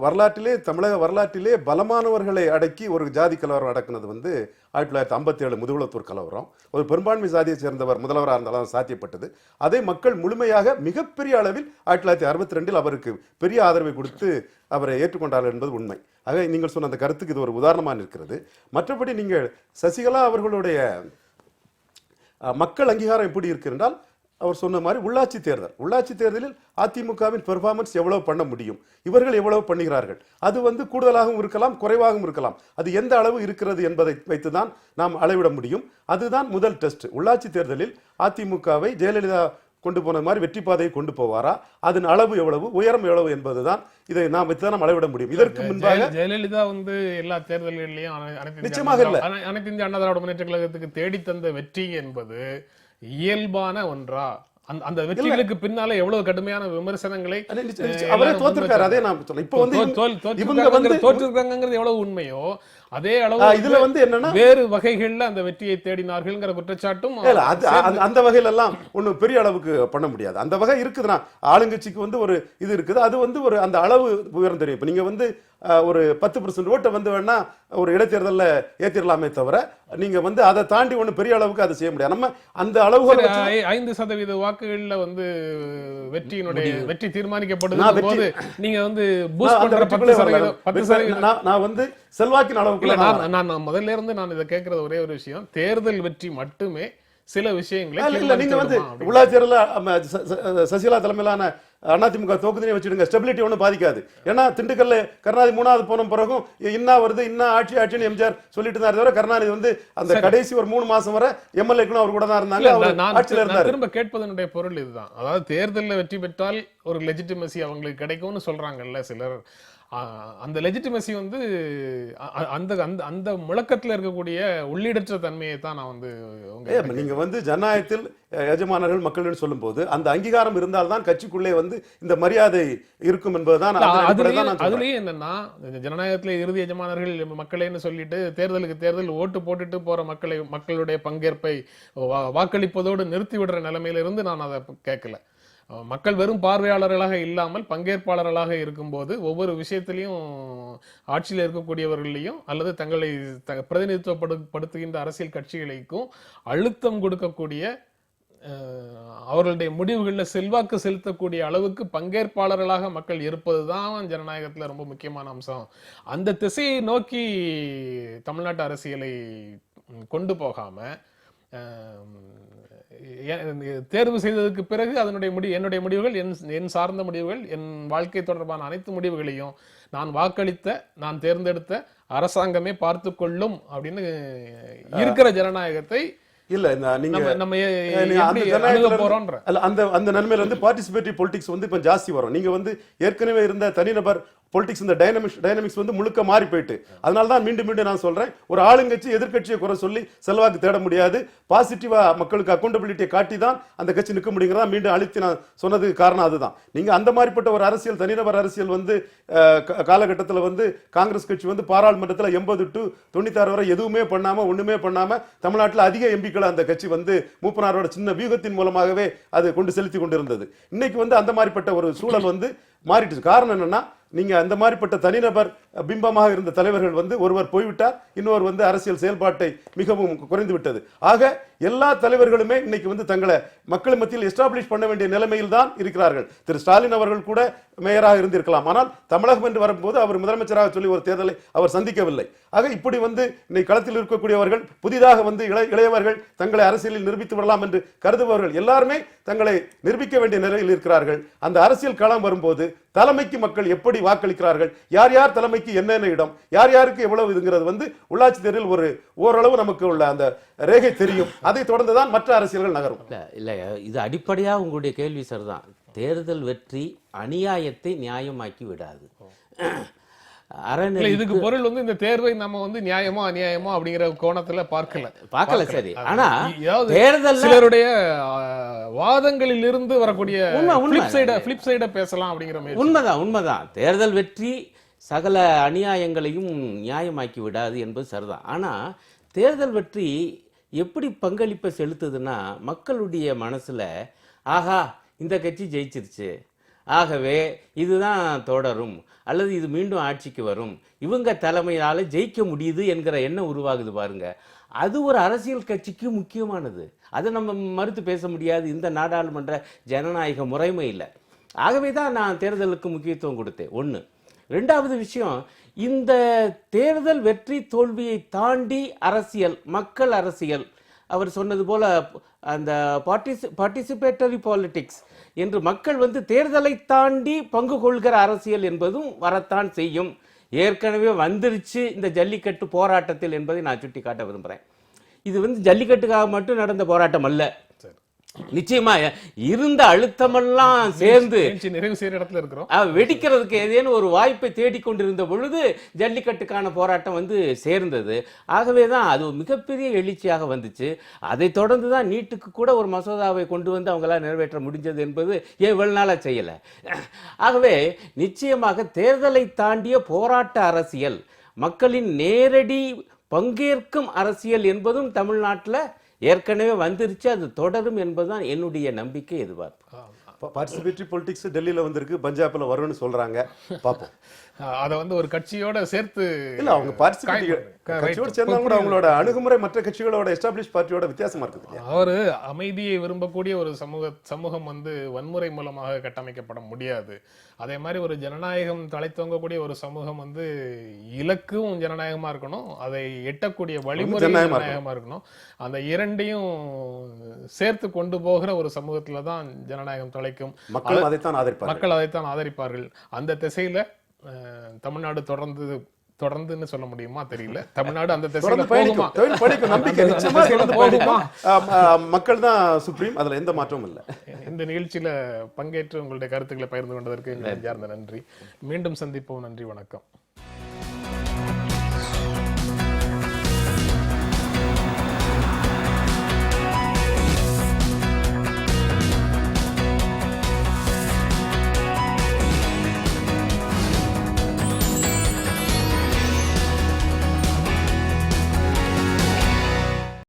Speaker 2: வரலாற்றிலே தமிழக வரலாற்றிலே பலமானவர்களை அடக்கி ஒரு ஜாதி கலவரம் அடக்குனது வந்து 1957 முதுகுளத்தூர் கலவரம். ஒரு பெரும்பான்மை சாதியை சேர்ந்தவர் முதல்வராக இருந்தாலும் சாத்தியப்பட்டது. அதை மக்கள் முழுமையாக மிகப்பெரிய அளவில் 1962 அவருக்கு பெரிய ஆதரவை கொடுத்து அவரை ஏற்றுக்கொண்டார்கள் என்பது உண்மை. ஆக நீங்கள் சொன்ன அந்த கருத்துக்கு இது ஒரு உதாரணமாக இருக்கிறது. மற்றபடி நீங்கள் சசிகலா அவர்களுடைய மக்கள் அங்கீகாரம் எப்படி இருக்கு என்றால், அவர் சொன்ன மாதிரி உள்ளாட்சி தேர்தலில் அதிமுகவின் பெர்ஃபார்மன்ஸ் எவ்வளவு பண்ண முடியும், இவர்கள் எவ்வளவு பண்ணுகிறார்கள், அது வந்து கூடுதலாகவும் இருக்கலாம் குறைவாகவும் இருக்கலாம். அது எந்த அளவு இருக்கிறது என்பதை வைத்துதான் நாம் அளவிட முடியும். அதுதான் முதல் டெஸ்ட். உள்ளாட்சி தேர்தலில் அதிமுகவை ஜெயலலிதா கொண்டு போன மாதிரி வெற்றி பாதையை கொண்டு போவாரா, அதன் அளவு எவ்வளவு, உயரம் எவ்வளவு என்பதுதான் இதை நாம் வைத்துதான் அளவிட முடியும். இதற்கு முன்பாக
Speaker 1: ஜெயலலிதா வந்து எல்லா தேர்தல்களிலையும்
Speaker 2: நிச்சயமாக இல்ல.
Speaker 1: அனைத்து இந்திய அண்ணா திராவிட முன்னேற்ற கழகத்துக்கு தேடி தந்த வெற்றி என்பது இயல்பான ஒன்றா? அந்த வெற்றிகளுக்கு பின்னால எவ்வளவு கடுமையான விமர்சனங்களை
Speaker 2: அவரே தோத்திருக்காரு. அதே நான் சொல்றேன். இப்போ வந்து இவங்க வந்து
Speaker 1: தோற்றிருக்காங்கிறது எவ்வளவு உண்மையோ அதே அளவு
Speaker 2: இதுல வந்து என்னன்னா
Speaker 1: வேறு வகைகள்ல அந்த வெற்றியை தேடினார்கள்ங்கிற குற்றச்சாட்டும்
Speaker 2: அந்த வகையில எல்லாம் ஒன்னும் பெரிய அளவுக்கு பண்ண முடியாது. அந்த வகை இருக்குதுன்னா ஆளுங்கட்சிக்கு வந்து ஒரு இது இருக்குது. அது வந்து ஒரு அந்த அளவு உயரம் தெரியும். இப்ப நீங்க வந்து ஒரு 10% ஓட்டை வந்து வேணா ஒரு இடைத்தேர்தல்ல ஏத்திரலாமே தவிர நீங்க வந்து அதை தாண்டி ஒண்ணு பெரிய அளவுக்கு அதை செய்ய முடியாது. நம்ம அந்த அளவுகள்
Speaker 1: 5% வாக்குகள்ல வந்து வெற்றி தீர்மானிக்கப்படுது போது நீங்க வந்து பூஸ்ட் பண்ற 10%
Speaker 2: நான் வந்து செல்வாக்கின் அளவுக்கு
Speaker 1: நான் முதல்ல இருந்து நான் இதை கேட்கறது ஒரே ஒரு விஷயம், தேர்தல் வெற்றி மட்டுமே சில விஷயங்களை
Speaker 2: நீங்க வந்து உள்ளாட்சி தேர்தலில் சசிகலா தலைமையிலான அதிமுக தோக்குதே வச்சுடுங்க, ஸ்டெபிலிட்டி ஒன்றும் பாதிக்காது. ஏன்னா திண்டுக்கல்ல கருணாநிதி 3வது போன பிறகும் இன்னா வருது இன்னா ஆட்சின்னு எம்ஜிஆர் சொல்லிட்டு தான் தவிர கருணாநிதி வந்து அந்த கடைசி ஒரு 3 மாசம் வரை எம்எல்ஏக்களும் அவர் கூட தான் இருந்தாங்க.
Speaker 1: திரும்ப கேட்பதனுடைய பொருள் இதுதான். அதாவது தேர்தலில் வெற்றி பெற்றால் ஒரு லெஜிட்டிமசி அவங்களுக்கு கிடைக்கும்னு சொல்றாங்கல்ல சிலர். அந்த லெஜிட்டிமசி வந்து அந்த அந்த முழக்கத்தில் இருக்கக்கூடிய உள்ளீடற்ற தன்மையை தான் நான் வந்து
Speaker 2: நீங்க வந்து ஜனநாயகத்தில் எஜமானர்கள் மக்கள் சொல்லும் போது அந்த அங்கீகாரம் இருந்தால்தான் கட்சிக்குள்ளே வந்து இந்த மரியாதை இருக்கும் என்பதுதான்.
Speaker 1: அதுலயே என்னன்னா ஜனநாயகத்திலே இறுதி எஜமானர்கள் மக்களேன்னு சொல்லிட்டு தேர்தல் ஓட்டு போட்டுட்டு போற மக்களுடைய பங்கேற்பை வாக்களிப்பதோடு நிறுத்தி விடுற நிலைமையில இருந்து நான் அதை கேட்கல. மக்கள் வெறும் பார்வையாளர்களாக இல்லாமல் பங்கேற்பாளர்களாக இருக்கும்போது ஒவ்வொரு விஷயத்திலையும் ஆட்சியில் இருக்கக்கூடியவர்களையும் அல்லது தங்களை பிரதிநிதித்துவப்படுத்துகின்ற அரசியல் கட்சிகளுக்கும் அழுத்தம் கொடுக்கக்கூடிய அவர்களுடைய முடிவுகளில் செல்வாக்கு செலுத்தக்கூடிய அளவுக்கு பங்கேற்பாளர்களாக மக்கள் இருப்பதுதான் ஜனநாயகத்தில் ரொம்ப முக்கியமான அம்சம். அந்த திசையை நோக்கி தமிழ்நாட்டு அரசியலை கொண்டு போகாம தேர்வு செய்ததுக்கு பிறகு என்னுடைய முடிவுகள் என் சார்ந்த முடிவுகள், என் வாழ்க்கை தொடர்பான அனைத்து முடிவுகளையும் நான் தேர்ந்தெடுத்த அரசாங்கமே பார்த்து கொள்ளும் அப்படின்னு இருக்கிற ஜனநாயகத்தை
Speaker 2: இல்ல நீங்க அந்த நன்மையில வந்து பார்ட்டிசிபேட்டிவ் பொலிட்டிக்ஸ் வந்து இப்ப ஜாஸ்தி வரும். நீங்க வந்து ஏற்கனவே இருந்த தனிநபர் பொலிட்டிக்ஸ் இந்த டைனமிக்ஸ் வந்து முழுக்க மாறி போயிட்டு, அதனால தான் மீண்டும் நான் சொல்றேன், ஒரு ஆளுங்கட்சி எதிர்கட்சியை குறை சொல்லி செல்வாக்கு தேட முடியாது. பாசிட்டிவா மக்களுக்கு அக்கௌண்டபிலிட்டியை காட்டி தான் அந்த கட்சி நிற்க முடியுங்கிறதா மீண்டும் அழுத்தி நான் சொன்னதுக்கு காரணம் அதுதான். நீங்க அந்த மாதிரிப்பட்ட ஒரு அரசியல் தனிநபர் அரசியல் வந்து காலகட்டத்தில் வந்து காங்கிரஸ் கட்சி வந்து பாராளுமன்றத்தில் 80 to 96 வரை எதுவுமே பண்ணாம ஒண்ணுமே பண்ணாம தமிழ்நாட்டில் அதிக எம்பிக்களை அந்த கட்சி வந்து மூப்பனாரோட சின்ன வியூகத்தின் மூலமாகவே அது கொண்டு செலுத்தி கொண்டிருந்தது. இன்னைக்கு வந்து அந்த மாதிரிப்பட்ட ஒரு சூழல் வந்து மாறிட்டு. காரணம் என்னன்னா, நீங்க அந்த மாதிரிப்பட்ட தனிநபர் பிம்பமாக இருந்த தலைவர்கள் வந்து ஒருவர் போய்விட்டார், இன்னொரு வந்து அரசியல் செயல்பாட்டை மிகவும் குறைந்து விட்டது. ஆக எல்லா தலைவர்களுமே இன்னைக்கு வந்து தங்களை மக்கள் மத்தியில் எஸ்டாப்ளிஷ் பண்ண வேண்டிய நிலைமையில் தான் இருக்கிறார்கள். திரு ஸ்டாலின் அவர்கள் கூட மேயராக இருந்திருக்கலாம், ஆனால் தமிழகம் என்று வரும்போது அவர் முதலமைச்சராக சொல்லி ஒரு தேர்தலை அவர் சந்திக்கவில்லை. ஆக இப்படி வந்து இன்னைக்கு களத்தில் இருக்கக்கூடியவர்கள் புதிதாக வந்து இளையவர்கள் தங்களை அரசியலில் நிரூபித்து விடலாம் என்று கருதுபவர்கள் எல்லாருமே தங்களை நிரூபிக்க வேண்டிய நிலையில் இருக்கிறார்கள். அந்த அரசியல் களம் வரும்போது தலைமைக்கு மக்கள் எப்படி வாக்களிக்கிறார்கள், யார் யார் தலைமைக்கு என்னென்ன இடம், யார் யாருக்கு எவ்வளவு இதுங்கிறது வந்து உள்ளாட்சி தேர்தலில் ஒரு ஓரளவு நமக்கு உள்ள அந்த ரேகை தெரியும். அதை தொடர்ந்துதான் மற்ற அரசியல்கள் நகரும்.
Speaker 3: இல்ல இது அடிப்படையா உங்களுடைய கேள்வி சார் தான். தேர்தல் வெற்றி அநியாயத்தை நியாயமாக்கி விடாது.
Speaker 1: இல்ல, இதுக்கு பொருள் வந்து இந்த தேர்வை நம்ம வந்து நியாயமோ அநியாயமோ அப்படிங்கிற கோணத்துல பார்க்கல.
Speaker 3: சரி. ஆனா
Speaker 1: அதாவது
Speaker 3: தேர்தல்
Speaker 1: சிலருடைய வாதங்களில் இருந்து வரக்கூடிய
Speaker 3: உண்மை.
Speaker 1: flip side பேசலாம் அப்படிங்கிற மாதிரி.
Speaker 3: உண்மைதான். தேர்தல் வெற்றி சகல அநியாயங்களையும் நியாயமாக்கி விடாது என்பது சரிதான். ஆனா தேர்தல் வெற்றி எப்படி பங்களிப்பை செலுத்துதுன்னா, மக்களுடைய மனசுல ஆஹா இந்த கட்சி ஜெயிச்சிருச்சு, ஆகவே இதுதான் தொடரும், அல்லது இது மீண்டும் ஆட்சிக்கு வரும், இவங்க தலைமையால ஜெயிக்க முடியுது என்கிற எண்ணம் உருவாகுது பாருங்க. அது ஒரு அரசியல் கட்சிக்கு முக்கியமானது. அதை நம்ம மறுத்து பேச முடியாது இந்த நாடாளுமன்ற ஜனநாயக முறைமையில். ஆகவே தான் நான் தேர்தலுக்கு முக்கியத்துவம் கொடுத்தேன். ஒன்று. ரெண்டாவது விஷயம், இந்த தேர்தல் வெற்றி தோல்வியை தாண்டி அரசியல், மக்கள் அரசியல், அவர் சொன்னது போல அந்த பார்ட்டிசிபேட்டரி பாலிடிக்ஸ் என்று மக்கள் வந்து தேர்தலை தாண்டி பங்கு கொள்கிற அரசியல் என்பதும் வரத்தான் செய்யும். ஏற்கனவே வந்துருச்சு இந்த ஜல்லிக்கட்டு போராட்டத்தில் என்பதை நான் சுட்டி காட்ட விரும்புகிறேன். இது வந்து ஜல்லிக்கட்டுக்காக மட்டும் நடந்த போராட்டம் அல்ல. நிச்சயமா இருந்த அழுத்தமெல்லாம் சேர்ந்து
Speaker 1: நிறைவு செய்யற இடத்துல இருக்கிறோம்.
Speaker 3: வெடிக்கிறதுக்கு ஏதேனும் ஒரு வாய்ப்பை தேடிக்கொண்டிருந்த பொழுது ஜல்லிக்கட்டுக்கான போராட்டம் வந்து சேர்ந்தது. ஆகவே தான் அது மிகப்பெரிய எழுச்சியாக வந்துச்சு. அதை தொடர்ந்து தான் நீட்டுக்கு கூட ஒரு மசோதாவை கொண்டு வந்து அவங்களால நிறைவேற்ற முடிஞ்சது என்பது ஏன் இவ்வளவு நாளா செய்யல. ஆகவே நிச்சயமாக தேர்தலை தாண்டிய போராட்ட அரசியல், மக்களின் நேரடி பங்கேற்கும் அரசியல் என்பதும் தமிழ்நாட்டில் ஏற்கனவே வந்துருச்சு, அது தொடரும் என்பதுதான் என்னுடைய நம்பிக்கை, எதிர்பார்ப்பு.
Speaker 2: பார்ட்டிசிபேட்டரி பொலிட்டிக்ஸ் டெல்லியில வந்திருக்கு, பஞ்சாப்ல வரும்னு சொல்றாங்க, பார்ப்போம்.
Speaker 1: அதை வந்து ஒரு கட்சியோட சேர்த்து
Speaker 2: இல்ல, அவங்க கட்சியோட சேர்ந்தா கூட அவங்களோட அணுகுமுறை மற்ற கட்சிகளோட எஸ்டாப்ளிஷ் பார்ட்டியோட வித்தியாசமா இருக்குது.
Speaker 1: அவரு அமைதியை விரும்பக்கூடிய ஒரு சமூகம் வந்து வன்முறை மூலமாக கட்டமைக்கப்பட முடியாது. அதே மாதிரி ஒரு ஜனநாயகம் தலைத்தோங்கக்கூடிய ஒரு சமூகம் வந்து இலக்கும் ஜனநாயகமா இருக்கணும், அதை எட்டக்கூடிய வழிமுறை ஜனநாயகமா இருக்கணும். அந்த இரண்டையும் சேர்த்து கொண்டு போகிற ஒரு சமூகத்துல தான் ஜனநாயகம் தலைக்கும். மக்கள் அதைத்தான் ஆதரிப்பார்கள். அந்த திசையில தமிழ்நாடு தொடர்ந்துன்னு சொல்ல முடியுமா தெரியல. தமிழ்நாடு அந்த திசையில போகுமா?
Speaker 2: மக்கள் தான் சுப்ரீம், அதுல எந்த மாற்றமும் இல்லை.
Speaker 1: இந்த நிகழ்ச்சியில பங்கேற்று உங்களுடைய கருத்துக்களை பகிர்ந்து கொண்டதற்கு நன்றி. மீண்டும் சந்திப்போம். நன்றி, வணக்கம்.